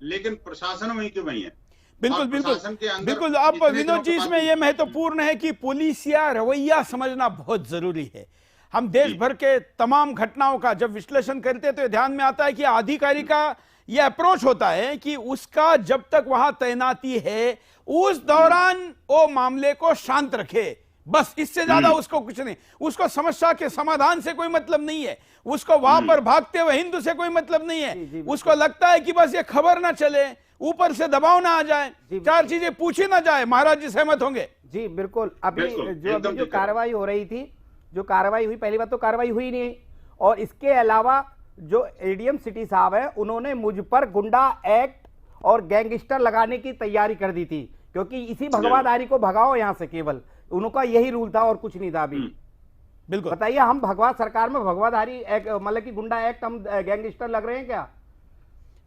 लेकिन प्रशासन वहीं के वहीं है। बिल्कुल बिल्कुल। आप विनोद जी, इसमें यह महत्वपूर्ण है कि पुलिस या रवैया समझना बहुत जरूरी है। हम देश भर के तमाम घटनाओं का जब विश्लेषण करते हैं तो ध्यान में आता है कि अधिकारी का यह अप्रोच होता है कि उसका जब तक वहां तैनाती है उस दौरान वो मामले को शांत रखे, बस, इससे ज्यादा उसको कुछ नहीं। उसको समस्या के समाधान से कोई मतलब नहीं है, उसको वहां पर भागते हुए हिंदू से कोई मतलब नहीं है। उसको लगता है कि बस ये खबर ना चले, ऊपर से दबाव ना आ जाए, चार चीजें पूछी ना जाए। महाराज जी सहमत होंगे? जी बिल्कुल। अभी जो कार्रवाई हो रही थी, जो कार्रवाई हुई, पहली बात तो कार्रवाई हुई नहीं, और इसके अलावा जो एडीएम सिटी साहब है उन्होंने मुझ पर गुंडा एक्ट और गैंगस्टर लगाने की तैयारी कर दी थी, क्योंकि इसी भगवाधारी को भगाओ यहां से, केवल उनका यही रूल था और कुछ नहीं था। अभी बिल्कुल बताइए, हम भगवा सरकार में भगवाधारी मतलब कि गुंडा एक्ट, हम गैंगस्टर लग रहे हैं क्या?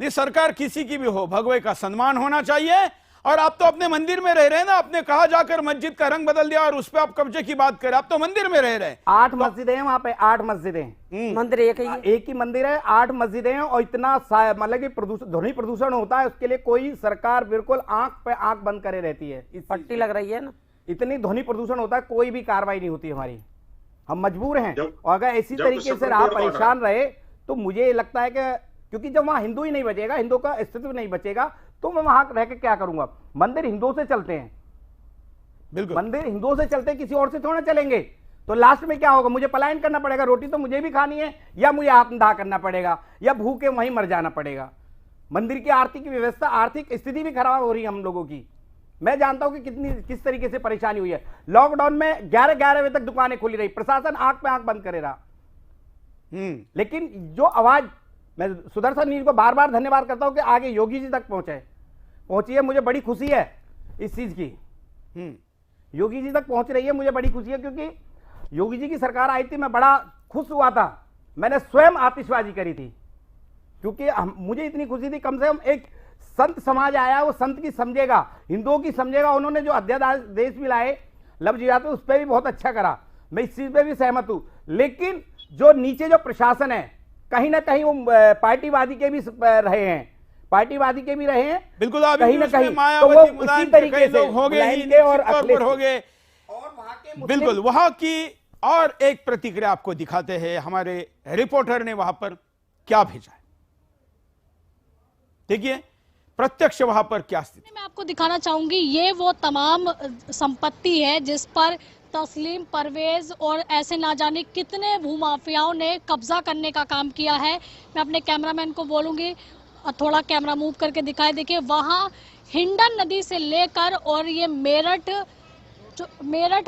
नहीं, सरकार किसी की भी हो, भगवे का सम्मान होना चाहिए। और आप तो अपने मंदिर में रह रहे हैं ना, आपने कहा जाकर मस्जिद का रंग बदल दिया और उस पर आप कब्जे की बात करें। आप तो मंदिर में रह रहे हैं। 8 मस्जिदें हैं वहां पे, 8 मस्जिदें, मंदिर एक ही मंदिर है, 8 मस्जिदें हैं, और इतना मतलब कि ध्वनि प्रदूषण होता है, उसके लिए कोई सरकार बिल्कुल आंख पे आंख बंद करे रहती है। पट्टी लग रही है ना, इतनी ध्वनि प्रदूषण होता है, कोई भी कार्रवाई नहीं होती हमारी। हम मजबूर हैं, और अगर इसी तरीके से आप परेशान रहे तो मुझे लगता है कि, क्योंकि जब वहां हिंदू ही नहीं बचेगा, हिंदू का अस्तित्व नहीं बचेगा, तो मैं वहां रह के क्या करूंगा? मंदिर हिंदुओं से चलते हैं, बिल्कुल, मंदिर हिंदुओं से चलते हैं, किसी और से थोड़ा चलेंगे। तो लास्ट में क्या होगा? मुझे पलायन करना पड़ेगा, रोटी तो मुझे भी खानी है, या मुझे आत्मदाह करना पड़ेगा, या भूखे वहीं मर जाना पड़ेगा। मंदिर की आर्थिक व्यवस्था, आर्थिक स्थिति भी खराब हो रही है हम लोगों की। मैं जानता हूं कि किस तरीके से परेशानी हुई है। लॉकडाउन में 11-11 बजे तक दुकानें खुली रही, प्रशासन आंख पे आंख बंद करे रहा। लेकिन जो आवाज, मैं सुदर्शन न्यूज को बार बार धन्यवाद करता हूं कि आगे योगी जी तक पहुंची है। मुझे बड़ी खुशी है इस चीज की, योगी जी तक पहुंच रही है, मुझे बड़ी खुशी है, क्योंकि योगी जी की सरकार आई थी, मैं बड़ा खुश हुआ था। मैंने स्वयं आतिशबाजी करी थी, क्योंकि मुझे इतनी खुशी थी, कम से कम एक संत समाज आया, वो संत की समझेगा, हिंदुओं की समझेगा। उन्होंने जो अध्यादेश भी लाए लव जिहाद पे, उस पर भी बहुत अच्छा करा, मैं इस चीज पे भी सहमत हूं। लेकिन जो नीचे जो प्रशासन है, कहीं ना कहीं वो पार्टीवादी के भी रहे हैं, पार्टीवादी के भी रहे हैं, बिल्कुल, कहीं ना कहीं, तो वो उसी तरीके से हो गए और अखिलेश हो गए। और वहां के बिल्कुल, वहां की और एक प्रतिक्रिया आपको दिखाते हैं, हमारे रिपोर्टर ने वहां पर क्या भेजा है, देखिए प्रत्यक्ष वहां पर क्या स्थिति। मैं आपको दिखाना चाहूंगी, ये वो तमाम संपत्ति है जिस पर तस्लीम, परवेज और ऐसे ना जाने कितने भूमाफियाओं ने कब्जा करने का काम किया है। मैं अपने कैमरामैन को बोलूंगी थोड़ा कैमरा मूव करके दिखाए। देखिए, वहाँ हिंडन नदी से लेकर और ये मेरठ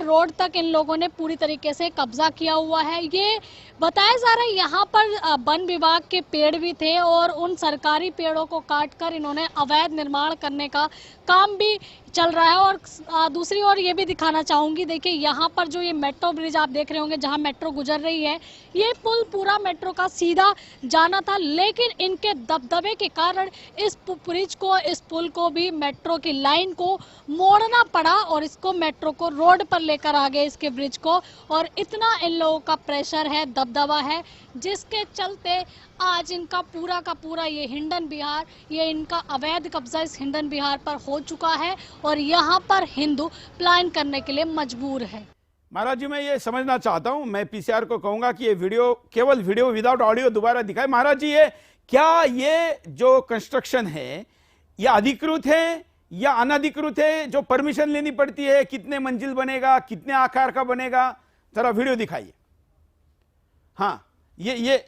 रोड तक इन लोगों ने पूरी तरीके से कब्जा किया हुआ है। ये बताया जा रहा है यहाँ पर वन विभाग के पेड़ भी थे और उन सरकारी पेड़ों को काटकर इन्होंने अवैध निर्माण करने का काम भी चल रहा है। और दूसरी ओर ये भी दिखाना चाहूँगी, देखिए यहाँ पर जो ये मेट्रो ब्रिज आप देख रहे होंगे जहाँ मेट्रो गुजर रही है, ये पुल पूरा मेट्रो का सीधा जाना था, लेकिन इनके दबदबे के कारण इस ब्रिज को, इस पुल को भी, मेट्रो की लाइन को मोड़ना पड़ा और इसको मेट्रो को रोड पर लेकर आ गए, इसके ब्रिज को। और इतना इन लोगों का प्रेशर है, दबदबा है, जिसके चलते आज इनका पूरा का पूरा ये हिंडन बिहार, ये इनका अवैध कब्जा इस हिंडन बिहार पर हो चुका है और यहाँ पर हिंदू प्लान करने के लिए मजबूर है। महाराज जी, मैं ये समझना चाहता हूं, मैं पीसीआर को कहूंगा कि ये वीडियो, केवल वीडियो विदाउट ऑडियो दोबारा दिखाए। महाराज जी, ये क्या ये जो कंस्ट्रक्शन है ये अधिकृत है या अनधिकृत है, जो परमिशन लेनी पड़ती है? कितने मंजिल बनेगा, कितने आकार का बनेगा, जरा वीडियो दिखाइए। हाँ, ये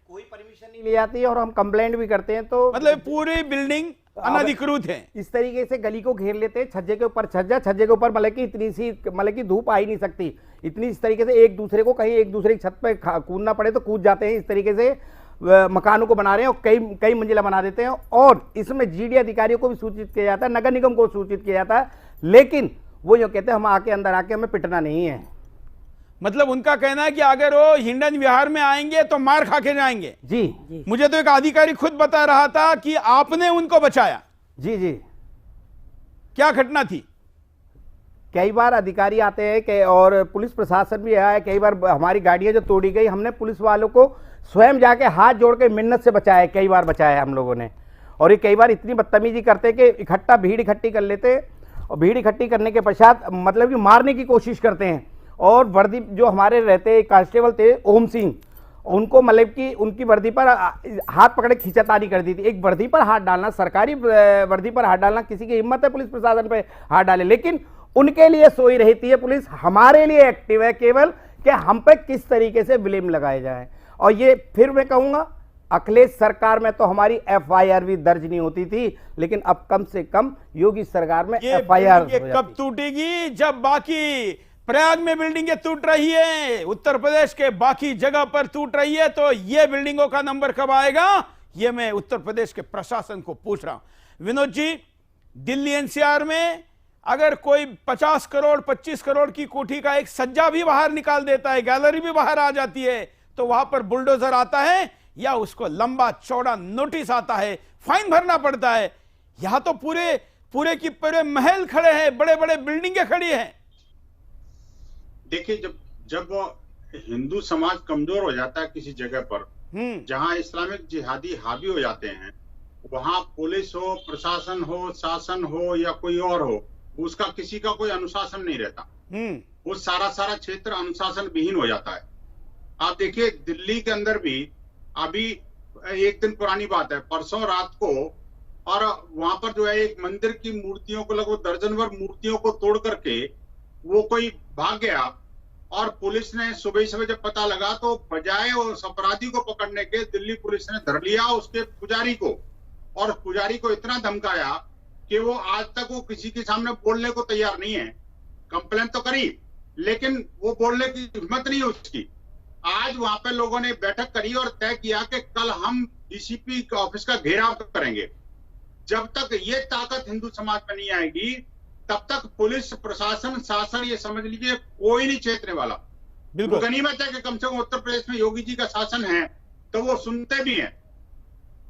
कोई परमिशन नहीं ली जाती है और हम कंप्लेंट भी करते हैं, तो मतलब पूरी बिल्डिंग अनधिकृत है। इस तरीके से गली को घेर लेते हैं, छज्जे के ऊपर छज्जा, छज्जे के ऊपर मतलब कि इतनी सी, मतलब कि धूप आ ही नहीं सकती, इतनी, इस तरीके से एक दूसरे को, कहीं एक दूसरे की छत पे कूदना पड़े तो कूद जाते हैं। इस तरीके से मकानों को बना रहे हैं और कई कई मंजिला बना देते हैं। और इसमें जीडी अधिकारियों को भी सूचित किया जाता है, नगर निगम को सूचित किया जाता है, लेकिन वो जो कहते हैं हम आके अंदर आके हमें पिटना नहीं है। मतलब उनका कहना है कि अगर वो हिंडन विहार में आएंगे तो मार खा के जाएंगे। जी, मुझे तो एक अधिकारी खुद बता रहा था कि आपने उनको बचाया। जी, क्या घटना थी? कई बार अधिकारी आते हैं और पुलिस प्रशासन भी आया है, कई बार हमारी गाड़ियां जो तोड़ी गई, हमने पुलिस वालों को स्वयं जाके हाथ जोड़ के मिन्नत से बचाया, कई बार बचाया हम लोगों ने। और ये कई बार इतनी बदतमीजी करते कि भीड़ इकट्ठी कर लेते और भीड़ इकट्ठी करने के पश्चात मतलब कि मारने की कोशिश करते हैं। और वर्दी जो हमारे रहते कांस्टेबल थे ओम सिंह, उनको मतलब कि उनकी वर्दी पर हाथ पकड़े खींचातानी कर दी थी। एक वर्दी पर हाथ डालना, सरकारी वर्दी पर हाथ डालना, किसी की हिम्मत है पुलिस प्रशासन पे हाथ डाले, लेकिन उनके लिए सोई रहती है पुलिस, हमारे लिए एक्टिव है केवल कि हम पे किस तरीके से ब्लेम लगाए जाए। और ये फिर मैं कहूंगा, अखिलेश सरकार में तो हमारी एफआईआर भी दर्ज नहीं होती थी, लेकिन अब कम से कम योगी सरकार में एफआईआर कब टूटेगी? जब बाकी प्रयाग में बिल्डिंगें टूट रही है, उत्तर प्रदेश के बाकी जगह पर टूट रही है, तो ये बिल्डिंगों का नंबर कब आएगा? ये मैं उत्तर प्रदेश के प्रशासन को पूछ रहा हूं। विनोद जी, दिल्ली एनसीआर में अगर कोई 50 करोड़ 25 करोड़ की कोठी का एक सज्जा भी बाहर निकाल देता है, गैलरी भी बाहर आ जाती है, तो वहां पर बुलडोजर आता है या उसको लंबा चौड़ा नोटिस आता है, फाइन भरना पड़ता है? यहां तो पूरे की पूरे महल खड़े हैं, बड़े बड़े बिल्डिंगें खड़ी हैं। देखिए, जब हिंदू समाज कमजोर हो जाता है किसी जगह पर, जहां इस्लामिक जिहादी हावी हो जाते हैं, वहां पुलिस हो, प्रशासन हो, शासन हो या कोई और हो, उसका किसी का कोई अनुशासन नहीं रहता। वो सारा क्षेत्र अनुशासन विहीन हो जाता है। आप देखिए, दिल्ली के अंदर भी अभी एक दिन पुरानी बात है, परसों रात को, और वहां पर जो है एक मंदिर की मूर्तियों को, लगभग दर्जन भर मूर्तियों को तोड़ करके वो कोई भाग गया। और पुलिस ने सुबह जब पता लगा तो बजाय उस अपराधी को पकड़ने के, दिल्ली पुलिस ने धर लिया उसके पुजारी को, और पुजारी को इतना धमकाया कि वो आज तक वो किसी के सामने बोलने को तैयार नहीं है। कंप्लेंट तो करी, लेकिन वो बोलने की हिम्मत नहीं है उसकी। आज वहां पे लोगों ने बैठक करी और तय किया कि कल हम डीसीपी ऑफिस का घेराव करेंगे। जब तक ये ताकत हिंदू समाज में नहीं आएगी, तब तक पुलिस, प्रशासन, शासन, ये समझ लीजिए कोई नहीं चेतने वाला। बिल्कुल गनीमत है कि कम से कम उत्तर प्रदेश में योगी जी का शासन है, तो वो सुनते भी हैं,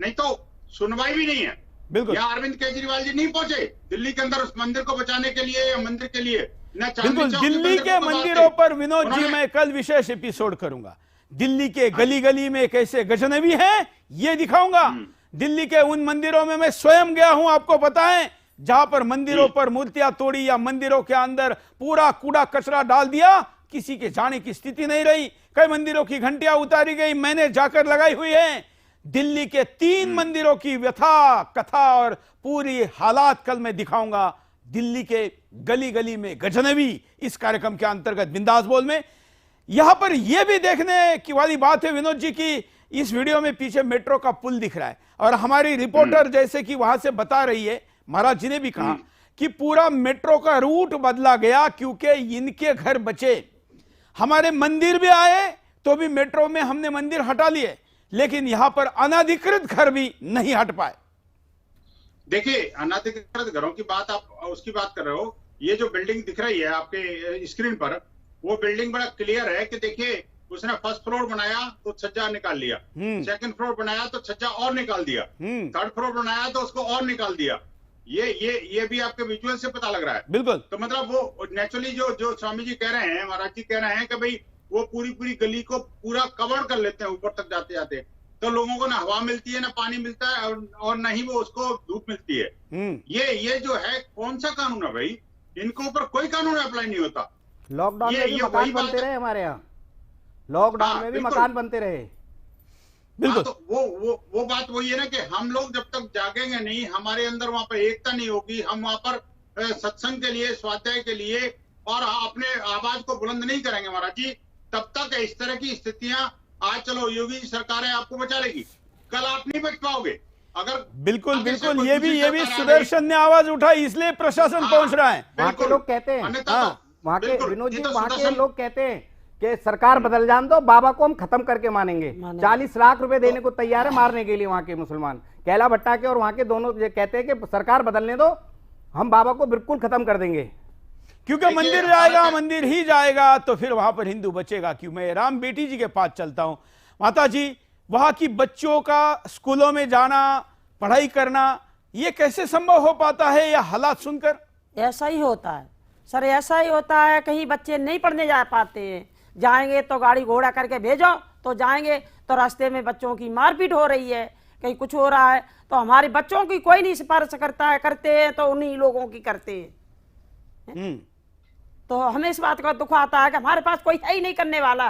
नहीं तो सुनवाई भी नहीं है। बिल्कुल, यहाँ अरविंद केजरीवाल जी नहीं पहुंचे दिल्ली के अंदर उस मंदिर को बचाने के लिए या मंदिर के लिए। बिल्कुल, दिल्ली के मंदिरों पर विनोद जी मैं कल विशेष एपिसोड करूंगा। दिल्ली के गली गली में कैसे गजनबी है ये दिखाऊंगा। दिल्ली के उन मंदिरों में मैं स्वयं गया हूं, आपको पता है, जहां पर मंदिरों पर मूर्तियां तोड़ी या मंदिरों के अंदर पूरा कूड़ा कचरा डाल दिया, किसी के जाने की स्थिति नहीं रही। कई मंदिरों की घंटियां उतारी गई, मैंने जाकर लगाई हुई है। दिल्ली के 3 मंदिरों की व्यथा, कथा और पूरी हालात कल मैं दिखाऊंगा। दिल्ली के गली गली में गजनबी, इस कार्यक्रम के अंतर्गत बिंदास बोल में। यहां पर यह भी देखने की वाली बात है विनोद जी की इस वीडियो में पीछे मेट्रो का पुल दिख रहा है, और हमारी रिपोर्टर जैसे कि वहां से बता रही है, महाराज जी ने भी कहा कि पूरा मेट्रो का रूट बदला गया क्योंकि इनके घर बचे। हमारे मंदिर भी आए तो भी मेट्रो में हमने मंदिर हटा लिए, लेकिन यहां पर अनधिकृत घर भी नहीं हट पाए। देखिए, अनधिकृत घरों की बात आप उसकी बात कर रहे हो। ये जो बिल्डिंग दिख रही है आपके स्क्रीन पर, वो बिल्डिंग बड़ा क्लियर है कि देखिए, उसने फर्स्ट फ्लोर बनाया तो छज्जा निकाल लिया, सेकंड फ्लोर बनाया तो छज्जा और निकाल दिया, थर्ड फ्लोर बनाया तो उसको और निकाल दिया। ये भी आपके विजुअल से पता लग रहा है। बिल्कुल। तो मतलब वो नेचुरली जो स्वामी जी कह रहे हैं, महाराज जी कह रहे हैं कि भाई वो पूरी गली को पूरा कवर कर लेते हैं ऊपर तक जाते जाते, तो लोगों को ना हवा मिलती है, ना पानी मिलता है, और ना ही वो उसको धूप मिलती है। ये जो है कौन सा कानून है भाई? इनके ऊपर कोई कानून अप्लाई नहीं होता। लॉकडाउन में भी मकान बनते रहे हमारे यहाँ, लॉकडाउन में भी मकान बनते रहे। बिल्कुल। तो वो बात वही है ना कि हम लोग जब तक जागेंगे नहीं, हमारे अंदर वहां पर एकता नहीं होगी, हम वहां पर सत्संग के लिए, स्वाध्याय के लिए और अपने आवाज को बुलंद नहीं करेंगे महाराज जी, तब तक इस तरह की स्थितियां, आज चलो योगी सरकार है आपको बचा लेगी, कल आप नहीं बच पाओगे। अगर बिल्कुल बिल्कुल, ये भी सुदर्शन ने आवाज उठाई, इसलिए प्रशासन पहुंच रहा है। वहां के लोग कहते हैं, वहां के विनोद जी, वहां के लोग कहते हैं कि सरकार बदल जान दो, बाबा को हम खत्म करके मानेंगे। 40 लाख रुपए देने को तैयार है मारने के लिए वहां के मुसलमान। कैला भट्टा के और वहां के दोनों कहते हैं कि सरकार बदलने दो, हम बाबा को बिल्कुल खत्म कर देंगे, क्योंकि मंदिर जाएगा, मंदिर ही जाएगा तो फिर वहां पर हिंदू बचेगा क्यों। मैं राम बेटी जी के पास चलता हूं। माता जी, वहां की बच्चों का स्कूलों में जाना, पढ़ाई करना, ये कैसे संभव हो पाता है यह हालात सुनकर? ऐसा ही होता है सर, ऐसा ही होता है। कहीं बच्चे नहीं पढ़ने जा पाते हैं, जाएंगे तो गाड़ी घोड़ा करके भेजो तो जाएंगे, तो रास्ते में बच्चों की मारपीट हो रही है, कहीं कुछ हो रहा है, तो हमारे बच्चों की कोई नहीं सिफारिश करता है, करते हैं तो उन्हीं लोगों की करते हैं। तो हमें इस बात का दुख आता है कि हमारे पास कोई है ही नहीं करने वाला,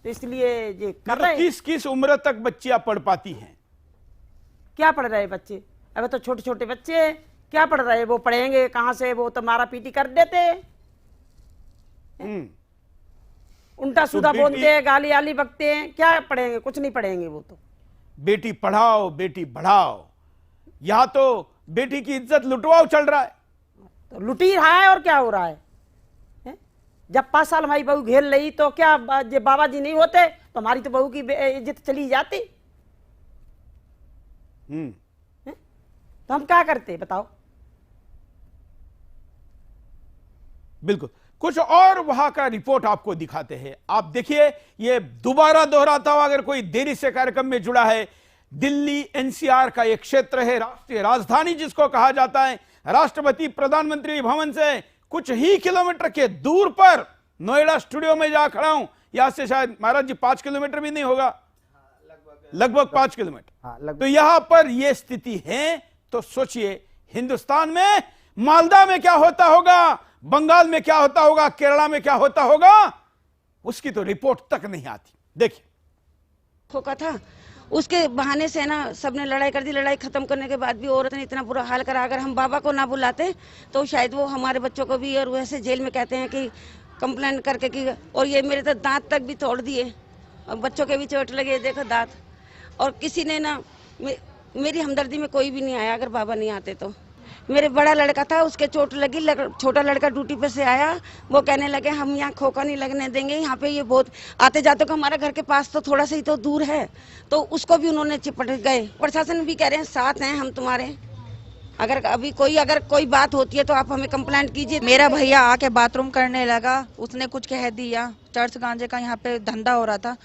तो इसलिए ये कर रहे हैं। किस उम्र तक बच्चियां पढ़ पाती हैं? क्या पढ़ रहे बच्चे? अब तो छोटे छोटे बच्चे क्या पढ़ रहे हैं, वो पढ़ेंगे कहां से? वो तो मारा पीटी कर देते हैं, उल्टा सीधा बोलते हैं, गाली आली बकते हैं, क्या पढ़ेंगे? कुछ नहीं पढ़ेंगे वो तो। बेटी पढ़ाओ बेटी बढ़ाओ, यहां तो बेटी की इज्जत लुटवाओ चल रहा है। तो लुट ही रहा है, और क्या हो रहा है? जब 5 साल हमारी बहू घेर रही तो क्या बाबा जी नहीं होते तो हमारी तो बहू की इज्जत चली जाती। तो हम क्या करते बताओ? बिल्कुल। कुछ और वहां का रिपोर्ट आपको दिखाते हैं। आप देखिए, ये दोबारा दोहराता हुआ, अगर कोई देरी से कार्यक्रम में जुड़ा है, दिल्ली एनसीआर का एक क्षेत्र है, राष्ट्रीय राजधानी जिसको कहा जाता है। राष्ट्रपति प्रधानमंत्री भवन से कुछ ही किलोमीटर के दूर पर नोएडा स्टूडियो में जा खड़ा हूं। यहां से शायद महाराज जी 5 किलोमीटर भी नहीं होगा, लगभग 5 किलोमीटर। तो यहां पर यह स्थिति है। तो सोचिए, हिंदुस्तान में मालदा में क्या होता होगा, बंगाल में क्या होता होगा, केरला में क्या होता होगा, उसकी तो रिपोर्ट तक नहीं आती। देखिए, ठोका था, उसके बहाने से ना सबने लड़ाई कर दी। लड़ाई खत्म करने के बाद भी औरत ने इतना बुरा हाल करा। अगर हम बाबा को ना बुलाते तो शायद वो हमारे बच्चों को भी, और वैसे जेल में कहते हैं कि कंप्लेंट करके कि, और ये मेरे तो दांत तक भी तोड़ दिए, और बच्चों के भी चोट लगे, देखो दांत। और किसी ने ना, मेरी हमदर्दी में कोई भी नहीं आया अगर बाबा नहीं आते तो। मेरे बड़ा लड़का था, उसके चोट लगी, छोटा लड़का ड्यूटी पे से आया, वो कहने लगे हम यहाँ खोखा नहीं लगने देंगे, यहाँ पे ये बहुत आते जाते को, हमारा घर के पास तो थोड़ा सा ही तो दूर है, तो उसको भी उन्होंने चिपट गए। प्रशासन भी कह रहे हैं साथ हैं हम तुम्हारे, अगर कोई बात होती है तो आप हमें कंप्लेंट कीजिए। मेरा भैया आके बाथरूम करने लगा, उसने कुछ कह दिया, चर्च गांजे का यहाँ पे धंधा हो रहा था,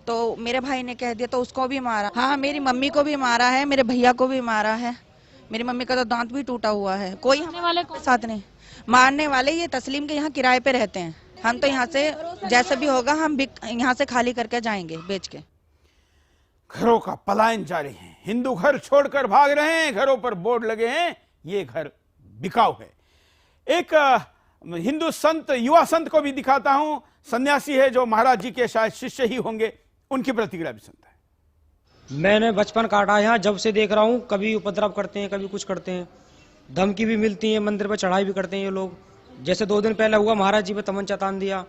तो मेरे भाई ने कह दिया तो उसको भी मारा। हाँ, मेरी मम्मी को भी मारा है, मेरे भैया को भी मारा है, मेरी मम्मी का तो दांत भी टूटा हुआ है। कोई हमारे साथ नहीं। मारने वाले ये तस्लीम के यहाँ किराए पे रहते हैं। हम तो यहाँ से जैसे भी होगा हम यहाँ से खाली करके जाएंगे बेच के। घरों का पलायन जारी है, हिंदू घर छोड़कर भाग रहे हैं, घरों पर बोर्ड लगे हैं, ये घर बिकाऊ है। एक हिंदू संत, युवा संत को भी दिखाता हूं, सन्यासी है जो महाराज जी के शायद शिष्य ही होंगे, उनकी प्रतिक्रिया भी सुनता है। मैंने बचपन काटा यहाँ, जब से देख रहा हूँ, कभी उपद्रव करते हैं, कभी कुछ करते हैं, धमकी भी मिलती है, मंदिर पर चढ़ाई भी करते हैं ये लोग। जैसे 2 दिन पहले हुआ, महाराज जी पे तमंचा तान दिया,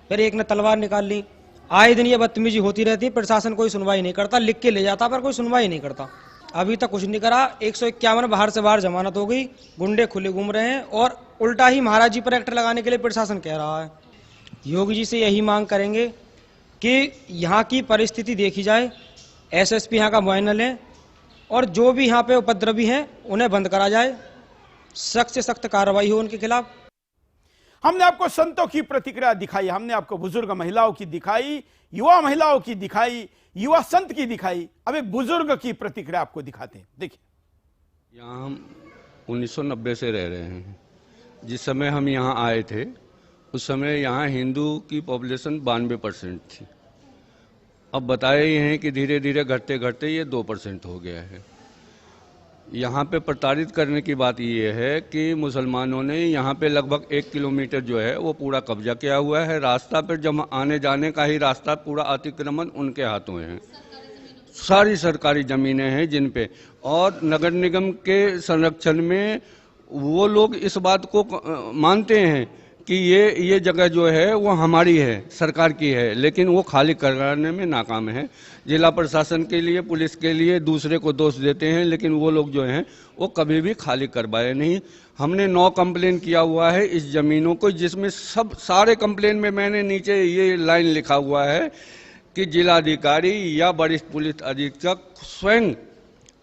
फिर एक ने तलवार निकाल ली। आए दिन ये बदतमीजी होती रहती है, प्रशासन कोई सुनवाई नहीं करता, लिख के ले जाता पर कोई सुनवाई नहीं करता। अभी तक कुछ नहीं करा। 151 बाहर से बाहर जमानत हो गई, गुंडे खुले घूम रहे हैं, और उल्टा ही महाराज जी पर एक्ट लगाने के लिए प्रशासन कह रहा है। योगी जी से यही मांग करेंगे कि यहाँ की परिस्थिति देखी जाए, एसएसपी यहाँ का मुआयना लें, और जो भी यहाँ पे उपद्रवी हैं उन्हें बंद करा जाए, सख्त से सख्त कार्रवाई हो उनके खिलाफ। हमने आपको संतों की प्रतिक्रिया दिखाई, हमने आपको बुजुर्ग महिलाओं की दिखाई, युवा महिलाओं की दिखाई, युवा संत की दिखाई। अब एक बुजुर्ग की प्रतिक्रिया आपको दिखाते हैं, देखिए। यहाँ हम 1990 से रह रहे हैं। जिस समय हम यहाँ आए थे उस समय यहाँ हिंदू की पॉपुलेशन 92% थी। अब बताए ही हैं कि धीरे धीरे घटते घटते ये 2% हो गया है। यहाँ पे प्रताड़ित करने की बात ये है कि मुसलमानों ने यहाँ पे लगभग 1 किलोमीटर जो है वो पूरा कब्जा किया हुआ है। रास्ता पर जब आने जाने का ही रास्ता पूरा अतिक्रमण उनके हाथों में है। सारी सरकारी ज़मीनें हैं जिन पे, और नगर निगम के संरक्षण में वो लोग इस बात को मानते हैं कि ये जगह जो है वो हमारी है, सरकार की है, लेकिन वो खाली कराने में नाकाम है। जिला प्रशासन के लिए, पुलिस के लिए दूसरे को दोष देते हैं, लेकिन वो लोग जो हैं वो कभी भी खाली करवाए नहीं। हमने 9 कंप्लेन किया हुआ है इस ज़मीनों को, जिसमें सारे कंप्लेन में मैंने नीचे ये लाइन लिखा हुआ है कि जिलाधिकारी या वरिष्ठ पुलिस अधीक्षक स्वयं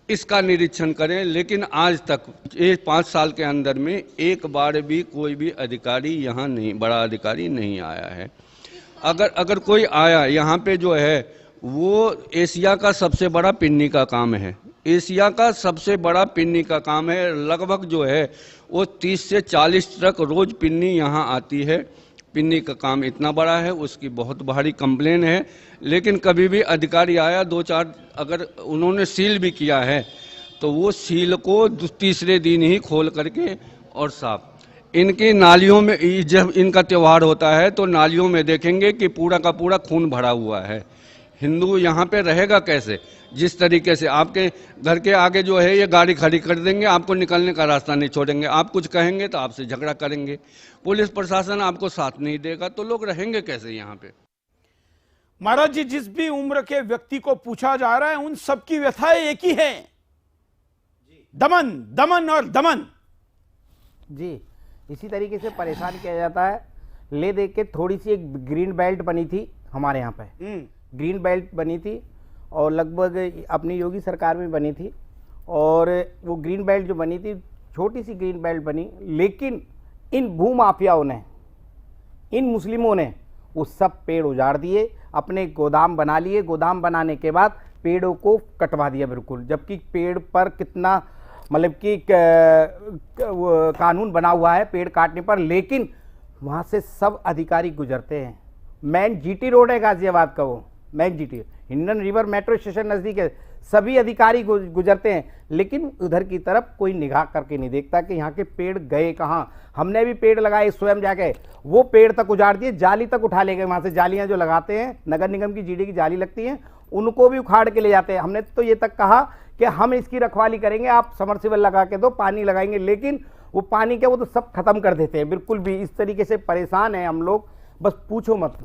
इसका निरीक्षण करें। लेकिन आज तक ये 5 साल के अंदर में एक बार भी कोई भी अधिकारी यहाँ नहीं, बड़ा अधिकारी नहीं आया है। अगर कोई आया यहाँ पे जो है वो एशिया का सबसे बड़ा पिन्नी का काम है। एशिया का सबसे बड़ा पिन्नी का काम है। लगभग जो है वो 30 से 40 ट्रक रोज पिन्नी यहाँ आती है। पिन्नी का काम इतना बड़ा है, उसकी बहुत भारी कंप्लेन है। लेकिन कभी भी अधिकारी आया 2-4, अगर उन्होंने सील भी किया है तो वो सील को तीसरे दिन ही खोल करके और साफ। इनकी नालियों में जब इनका त्यौहार होता है तो नालियों में देखेंगे कि पूरा का पूरा खून भरा हुआ है। हिंदू यहाँ पे रहेगा कैसे? जिस तरीके से आपके घर के आगे जो है ये गाड़ी खड़ी कर देंगे, आपको निकलने का रास्ता नहीं छोड़ेंगे। आप कुछ कहेंगे तो आपसे झगड़ा करेंगे। पुलिस प्रशासन आपको साथ नहीं देगा तो लोग रहेंगे कैसे यहाँ पे? महाराज जी, जिस भी उम्र के व्यक्ति को पूछा जा रहा है उन सबकी व्यथाएं एक ही है, दमन, दमन और दमन। जी, इसी तरीके से परेशान किया जाता है। ले देख के थोड़ी सी एक ग्रीन बेल्ट बनी थी हमारे यहाँ पे, ग्रीन बेल्ट बनी थी और लगभग अपनी योगी सरकार में बनी थी। और वो ग्रीन बेल्ट जो बनी थी, छोटी सी ग्रीन बेल्ट बनी, लेकिन इन भूमाफियाओं ने, इन मुस्लिमों ने वो सब पेड़ उजाड़ दिए, अपने गोदाम बना लिए। गोदाम बनाने के बाद पेड़ों को कटवा दिया बिल्कुल, जबकि पेड़ पर कितना मतलब कि कानून बना हुआ है पेड़ काटने पर, लेकिन वहाँ से सब अधिकारी गुजरते हैं। मेन जीटी रोड है गाजियाबाद का, वो main GT, Hindon river metro station नज़दीक है, सभी अधिकारी गुजरते हैं, लेकिन उधर की तरफ कोई निगाह करके नहीं देखता कि यहाँ के पेड़ गए कहाँ। हमने भी पेड़ लगाए स्वयं जाके, वो पेड़ तक उजाड़ दिए, जाली तक उठा ले गए। वहाँ से जालियाँ जो लगाते हैं, नगर निगम की जीडी की जाली लगती हैं, उनको भी उखाड़ के ले जाते हैं। हमने तो ये तक कहा कि हम इसकी रखवाली करेंगे, आप समरसेबल लगा के दो, पानी लगाएंगे, लेकिन वो पानी क्या, वो तो सब खत्म कर देते हैं बिल्कुल भी। इस तरीके से परेशान हैं हम लोग, बस पूछो मत।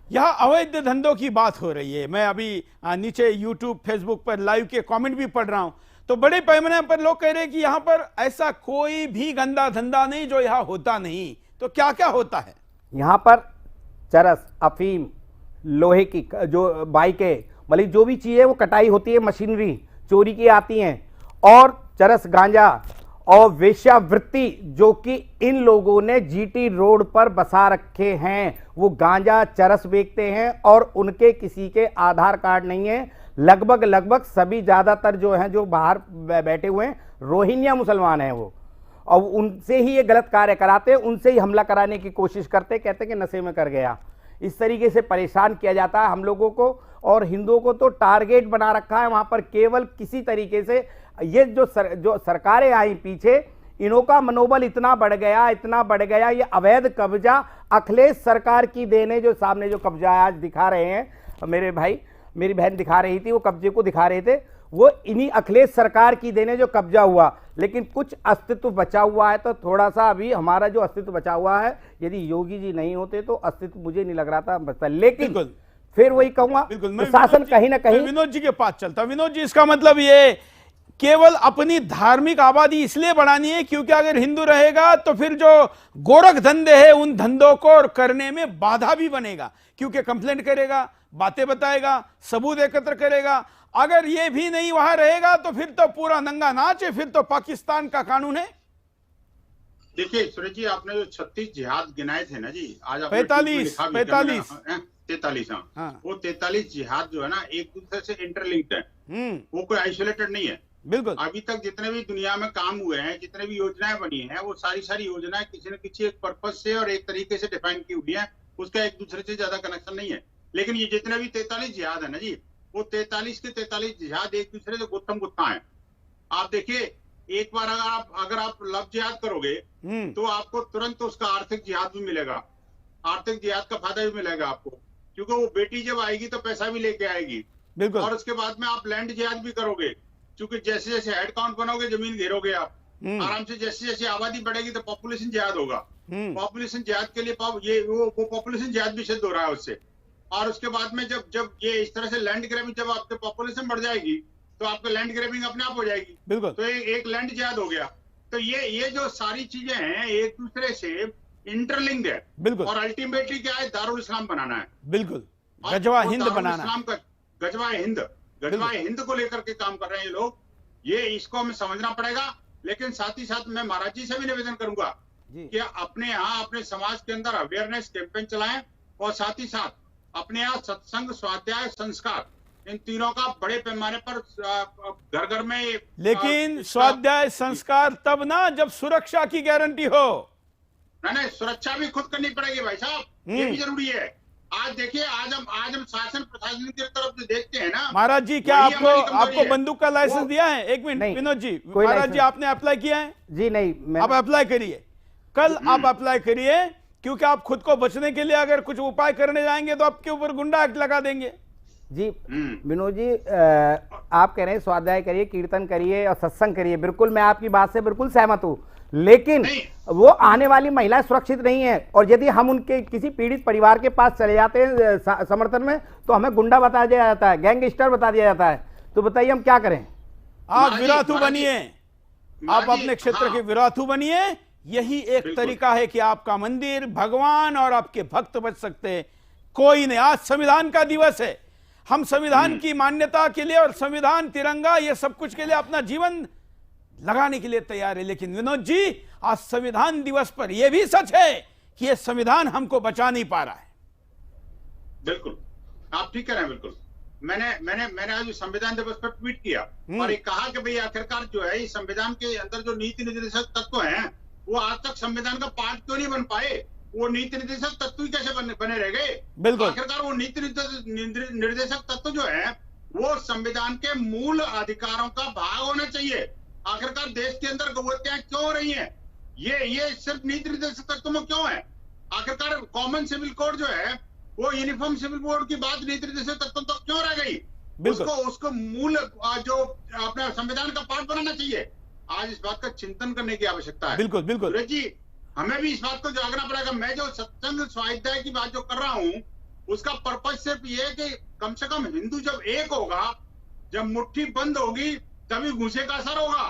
यहाँ अवैध धंधों की बात हो रही है। मैं अभी नीचे यूट्यूब, फेसबुक पर लाइव के कमेंट भी पढ़ रहा हूं, तो बड़े पैमाने पर लोग कह रहे हैं कि यहाँ पर ऐसा कोई भी गंदा धंधा नहीं जो यहाँ होता नहीं। तो क्या क्या होता है यहाँ पर? चरस, अफीम, लोहे की जो बाइकें, मतलब जो भी चीज़ें वो कटाई होती है, मशीनरी चोरी की आती हैं, और चरस, गांजा और वेश्यावृत्ति जो कि इन लोगों ने जीटी रोड पर बसा रखे हैं। वो गांजा, चरस बेचते हैं और उनके किसी के आधार कार्ड नहीं है। लगभग सभी, ज़्यादातर जो हैं, जो बाहर बैठे हुए हैं, रोहिंग्या मुसलमान हैं वो, और उनसे ही ये गलत कार्य कराते हैं, उनसे ही हमला कराने की कोशिश करते, कहते कि नशे में कर गया। इस तरीके से परेशान किया जाता है हम लोगों को, और हिंदुओं को तो टारगेट बना रखा है वहाँ पर। केवल किसी तरीके से ये जो सरकारें आई पीछे, इनों का मनोबल इतना बढ़ गया। ये अवैध कब्जा अखिलेश सरकार की देन है। जो सामने जो कब्जा आज दिखा रहे हैं मेरे भाई, मेरी बहन दिखा रही थी, वो कब्जे को दिखा रहे थे, वो इन्हीं अखिलेश सरकार की देन है जो कब्जा हुआ। लेकिन कुछ अस्तित्व बचा हुआ है, तो थोड़ा सा अभी हमारा जो अस्तित्व बचा हुआ है, यदि योगी जी नहीं होते तो अस्तित्व मुझे नहीं लग रहा था बचता। लेकिन फिर वही कहूंगा, प्रशासन कहीं ना कहीं। विनोद जी के पास चलता। विनोद जी, इसका मतलब ये केवल अपनी धार्मिक आबादी इसलिए बढ़ानी है क्योंकि अगर हिंदू रहेगा तो फिर जो गोरख धंधे हैं उन धंधों को करने में बाधा भी बनेगा, क्योंकि कंप्लेंट करेगा, बातें बताएगा, सबूत एकत्र करेगा, अगर ये भी नहीं वहां रहेगा तो फिर तो पूरा नंगा नाच है, फिर तो पाकिस्तान का कानून है। देखिए सुरेश जी, आपने जो 36 जिहाद गिनाए थे ना जी, आज 45 43 हाँ, वो 43 जिहाद जो है ना एक दूसरे से इंटरलिंक्ड है, वो कोई आइसोलेटेड नहीं है। बिल्कुल। अभी तक जितने भी दुनिया में काम हुए हैं, जितने भी योजनाएं बनी हैं, वो सारी योजनाएं किसी न किसी एक पर्पज से और एक तरीके से डिफाइन की हुई है, उसका एक दूसरे से ज्यादा कनेक्शन नहीं है। लेकिन ये जितने भी 43 जिहाद है ना जी, वो 43 के 43 जिहाद एक दूसरे से गुत्थम गुत्था है। आप देखिए, एक बार अगर आप लव जिहाद करोगे तो आपको तुरंत उसका आर्थिक जिहाद भी मिलेगा, आर्थिक जिहाद का फायदा भी मिलेगा आपको, क्योंकि वो बेटी जब आएगी तो पैसा भी लेके आएगी। बिल्कुल। और उसके बाद में आप लैंड जिहाद भी करोगे, क्योंकि जैसे जैसे हेड काउंट बनाओगे जमीन घेरोगे आप आराम से, जैसे जैसे आबादी बढ़ेगी तो पॉपुलेशन जिहाद होगा। पॉपुलेशन जिहाद के लिए वो पॉपुलेशन जिहाद भी सिद्ध हो रहा है उससे। और उसके बाद में जब ये इस तरह से लैंड ग्रैबिंग, जब आपकी पॉपुलेशन बढ़ जाएगी तो आपका लैंड ग्रैबिंग अपने आप हो जाएगी। बिल्कुल। तो एक लैंड जिहाद हो गया। तो ये जो सारी चीजें हैं एक दूसरे से इंटरलिंक्ड है। बिल्कुल। और अल्टीमेटली क्या है, दारुल इस्लाम बनाना है। बिल्कुल, गजवा हिंद बनाना, इस्लाम का गजवा हिंद को लेकर के काम कर रहे हैं ये लोग। ये इसको हमें समझना पड़ेगा। लेकिन साथ ही साथ मैं महाराज जी से भी निवेदन करूंगा कि अपने यहाँ अपने समाज के अंदर अवेयरनेस कैंपेन चलाएं, और साथ ही साथ अपने यहाँ सत्संग, स्वाध्याय, संस्कार, इन तीनों का बड़े पैमाने पर घर घर में। लेकिन स्वाध्याय संस्कार तब ना जब सुरक्षा की गारंटी हो। नहीं, सुरक्षा भी खुद करनी पड़ेगी भाई साहब, ये भी जरूरी है। आज देखिए, आज हम शासन प्रशासन की तरफ जो देखते हैं ना महाराज जी, क्या आपको बंदूक का लाइसेंस दिया है? एक मिनट विनोद जी, महाराज जी आपने अप्लाई किया है? जी नहीं, आप अप्लाई करिए, कल आप अप्लाई करिए, क्योंकि आप खुद को बचने के लिए अगर कुछ उपाय करने जाएंगे तो आपके ऊपर गुंडा एक्ट लगा देंगे। जी विनोद जी, आप कह रहे हैं स्वाध्याय करिए, कीर्तन करिए और सत्संग करिए, बिल्कुल मैं आपकी बात से बिल्कुल सहमत हूं। लेकिन वो आने वाली महिलाएं सुरक्षित नहीं है, और यदि हम उनके किसी पीड़ित परिवार के पास चले जाते हैं समर्थन में, तो हमें गुंडा बता दिया जाता है, गैंगस्टर बता दिया जाता है। तो बताइए हम क्या करें? आप विराथू बनिए, आप अपने क्षेत्र के विराथू बनिए। यही एक तरीका है कि आपका मंदिर, भगवान और आपके भक्त बच सकते हैं। कोई नहीं। आज संविधान का दिवस है, हम संविधान की मान्यता के लिए और संविधान, तिरंगा, ये सब कुछ के लिए अपना जीवन लगाने के लिए तैयार है। लेकिन विनोद जी, आज संविधान दिवस पर यह भी सच है कि यह संविधान हमको बचा नहीं पा रहा है। बिल्कुल, आप ठीक कह रहे हैं। बिल्कुल, मैंने आज संविधान दिवस पर ट्वीट किया और ये कहा कि भाई आखिरकार जो है इस संविधान के अंदर जो नीति निर्देशक तत्व हैं, वो आज तक संविधान का पार्ट क्यों नहीं बन पाए? वो नीति निर्देशक तत्व ही कैसे बने रह गए? बिल्कुल। आखिरकार वो नीति निर्देशक तत्व जो है वो संविधान के मूल अधिकारों का भाग होना चाहिए। आखिरकार देश के अंदर गौहत्याएं क्यों हो रही हैं? ये सिर्फ नीति निर्देशक तत्व में क्यों है? आखिरकार कॉमन सिविल कोड जो है, वो यूनिफॉर्म सिविल कोड की बात नीति निर्देशक तत्व तो क्यों रह गई? उसको मूल जो अपना संविधान का पार्ट बनाना चाहिए। आज इस बात का चिंतन करने की आवश्यकता है। बिल्कुल बिल्कुल सुरेश जी, हमें भी इस बात को जागना पड़ेगा। मैं जो सत्संग स्वाध्याय की बात जो कर रहा हूँ, उसका पर्पज सिर्फ ये है कि कम से कम हिंदू जब एक होगा, जब मुट्ठी बंद होगी, तभी घूसे का असर होगा।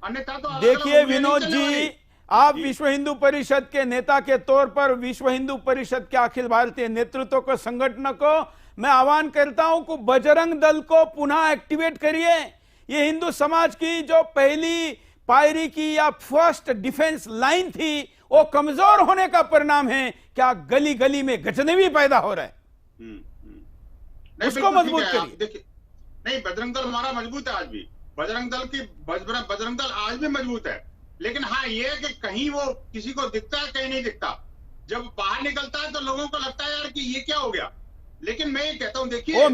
अन्यथा तो देखिए विनोद जी, आप विश्व हिंदू परिषद के नेता के तौर पर विश्व हिंदू परिषद के अखिल भारतीय नेतृत्व को, संगठन को मैं आह्वान करता हूं कि बजरंग दल को पुनः एक्टिवेट करिए। ये हिंदू समाज की जो पहली पायरी की या फर्स्ट डिफेंस लाइन थी, वो कमजोर होने का परिणाम है। क्या गली गली में गजनवी पैदा हो रहा है? उसको मजबूत करिए। नहीं, बजरंग दल हमारा मजबूत है आज भी। बजरंग दल आज भी मजबूत है। लेकिन हाँ, ये है कि कहीं वो किसी को दिखता है, कहीं नहीं दिखता। जब बाहर निकलता है तो लोगों को लगता है यार कि ये क्या हो गया। लेकिन मैं ये कहता हूं, देखिए, वो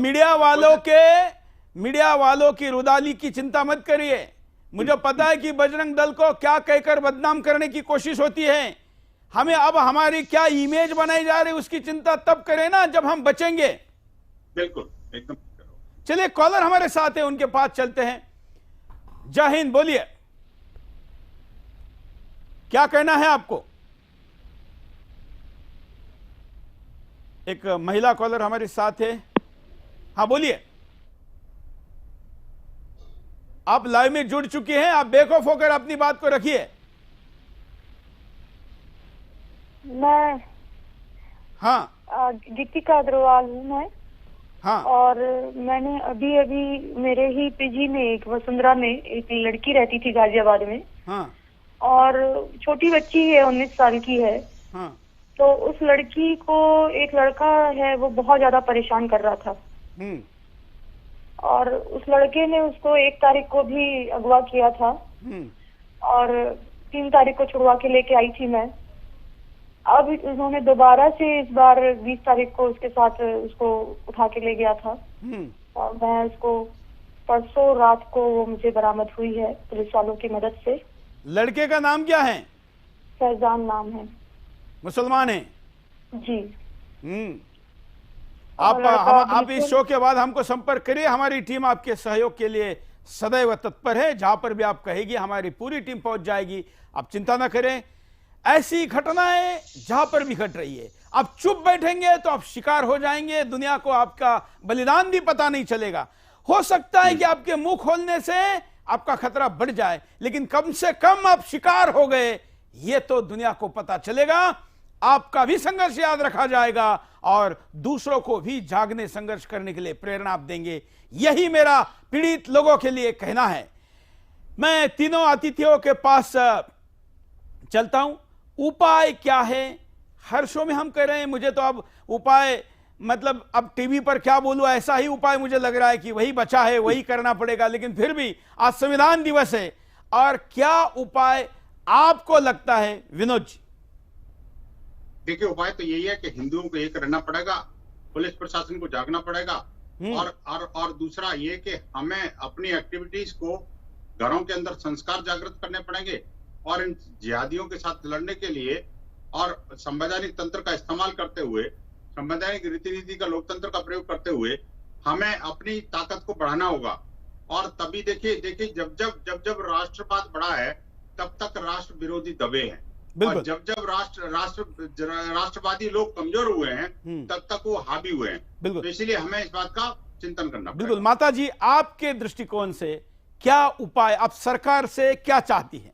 मीडिया वालों की रुदाली की चिंता मत करिए। मुझे पता है कि बजरंग दल को क्या कहकर बदनाम करने की कोशिश होती है। हमें अब हमारी क्या इमेज बनाई जा रही है, उसकी चिंता तब करें ना जब हम बचेंगे। बिल्कुल, एकदम। चलिए, कॉलर हमारे साथ है, उनके पास चलते हैं। जय हिंद, बोलिए, क्या कहना है आपको? एक महिला कॉलर हमारे साथ है। हाँ बोलिए, आप लाइव में जुड़ चुकी हैं, आप बेखौफ होकर अपनी बात को रखिए। मैं हाँ, गीतिका अग्रवाल हूँ। मैं हाँ। और मैंने अभी अभी मेरे ही पीजी में एक वसुंधरा में एक लड़की रहती थी गाजियाबाद में। हाँ। और छोटी बच्ची है, 19 साल की है। हाँ। तो उस लड़की को एक लड़का है, वो बहुत ज्यादा परेशान कर रहा था। और उस लड़के ने उसको 1 तारीख को भी अगवा किया था और 3 तारीख को छुड़वा के लेके आई थी मैं। अब उन्होंने दोबारा से इस बार 20 तारीख को उसके साथ उसको उठा के ले गया था और मैं उसको परसों रात को वो मुझे बरामद हुई है पुलिस वालों की मदद से। लड़के का नाम क्या है? फैजान नाम है। मुसलमान है जी। आप इस शो के बाद हमको संपर्क करिए, हमारी टीम आपके सहयोग के लिए सदैव तत्पर है। जहां पर भी आप कहेगी हमारी पूरी टीम पहुंच जाएगी, आप चिंता ना करें। ऐसी घटनाएं जहां पर भी घट रही है, आप चुप बैठेंगे तो आप शिकार हो जाएंगे, दुनिया को आपका बलिदान भी पता नहीं चलेगा। हो सकता है कि आपके मुंह खोलने से आपका खतरा बढ़ जाए, लेकिन कम से कम आप शिकार हो गए ये तो दुनिया को पता चलेगा। आपका भी संघर्ष याद रखा जाएगा और दूसरों को भी जागने संघर्ष करने के लिए प्रेरणा आप देंगे। यही मेरा पीड़ित लोगों के लिए कहना है। मैं तीनों अतिथियों के पास चलता हूं। उपाय क्या है? हर शो में हम कह रहे हैं, मुझे तो अब उपाय मतलब अब टीवी पर क्या बोलूं, ऐसा ही उपाय मुझे लग रहा है कि वही बचा है, वही करना पड़ेगा। लेकिन फिर भी आज संविधान दिवस है और क्या उपाय आपको लगता है विनोद जी? देखिए, उपाय तो यही है कि हिंदुओं को एक रहना पड़ेगा, पुलिस प्रशासन को जागना पड़ेगा और दूसरा ये कि हमें अपनी एक्टिविटीज को घरों के अंदर संस्कार जागृत करने पड़ेंगे और इन जिहादियों के साथ लड़ने के लिए और संवैधानिक तंत्र का इस्तेमाल करते हुए, संवैधानिक रीति नीति का लोकतंत्र का प्रयोग करते हुए हमें अपनी ताकत को बढ़ाना होगा। और तभी देखिए जब जब राष्ट्रवाद बढ़ा है तब तक राष्ट्र विरोधी दबे हैं, और जब जब राष्ट्रवादी लोग कमजोर हुए हैं तब तक वो हावी हुए हैं। तो इसलिए हमें इस बात का चिंतन करना पड़ेगा। बिल्कुल। माता जी, आपके दृष्टिकोण से क्या उपाय, आप सरकार से क्या चाहती हैं?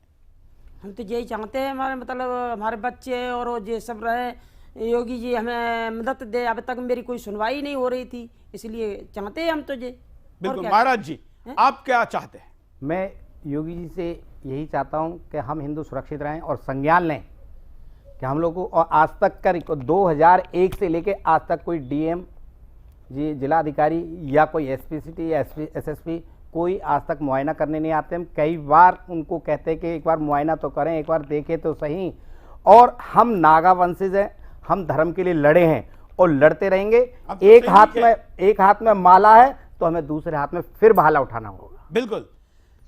हम तो यही चाहते हैं, हमारे मतलब हमारे बच्चे और वो ये सब रहे, योगी जी हमें मदद दे। अब तक मेरी कोई सुनवाई नहीं हो रही थी, इसलिए चाहते हैं हम तो ये। बिल्कुल। महाराज जी, आप क्या चाहते हैं? मैं योगी जी से यही चाहता हूं कि हम हिंदू सुरक्षित रहें और संज्ञान लें कि हम लोग को, और आज तक का 2001 से लेके आज तक कोई डीएम जी, जिला अधिकारी या कोई एसपी सिटी या एसएसपी कोई आज तक मुआयना करने नहीं आते। हम कई बार उनको कहते हैं कि एक बार मुआयना तो करें, एक बार देखें तो सही। और हम नागा वंशज हैं, हम धर्म के लिए लड़े हैं और लड़ते रहेंगे। एक हाथ में माला है तो हमें दूसरे हाथ में फिर भाला उठाना होगा। बिल्कुल,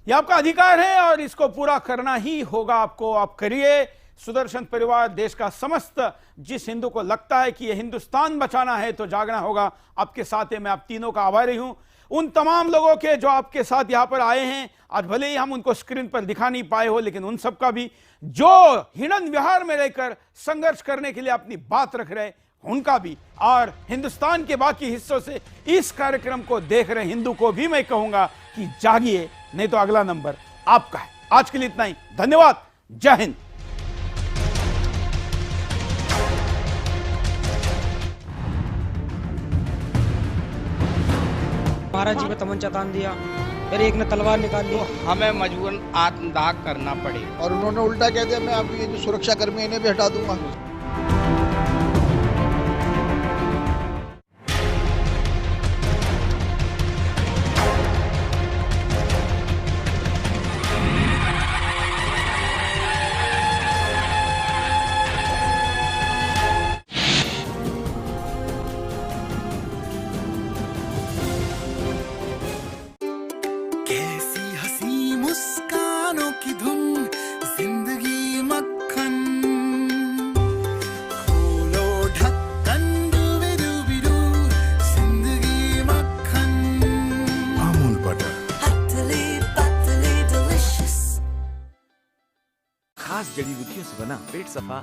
ये आपका अधिकार है और इसको पूरा करना ही होगा आपको। आप करिए। सुदर्शन परिवार, देश का समस्त जिस हिंदू को लगता है कि ये हिंदुस्तान बचाना है तो जागना होगा। आपके साथ है, मैं आप तीनों का आभारी हूं। उन तमाम लोगों के जो आपके साथ यहां पर आए हैं, आज भले ही हम उनको स्क्रीन पर दिखा नहीं पाए हो, लेकिन उन सबका भी जो हिडन विहार में रहकर संघर्ष करने के लिए अपनी बात रख रहे, उनका भी, और हिंदुस्तान के बाकी हिस्सों से इस कार्यक्रम को देख रहे हिंदू को भी मैं कहूंगा कि जागिए, नहीं तो अगला नंबर आपका है। आज के लिए इतना ही। धन्यवाद। जय हिंद। महाराज जी पे तमंचा तान दिया, फिर एक ने तलवार निकाल ली। तो हमें मजबूरन आत्मदाह करना पड़े। और उन्होंने उल्टा कह दिया, मैं आपकी ये जो सुरक्षा कर्मी इन्हें भी हटा दूंगा। खास जड़ी बूटियों से बना पेट सफा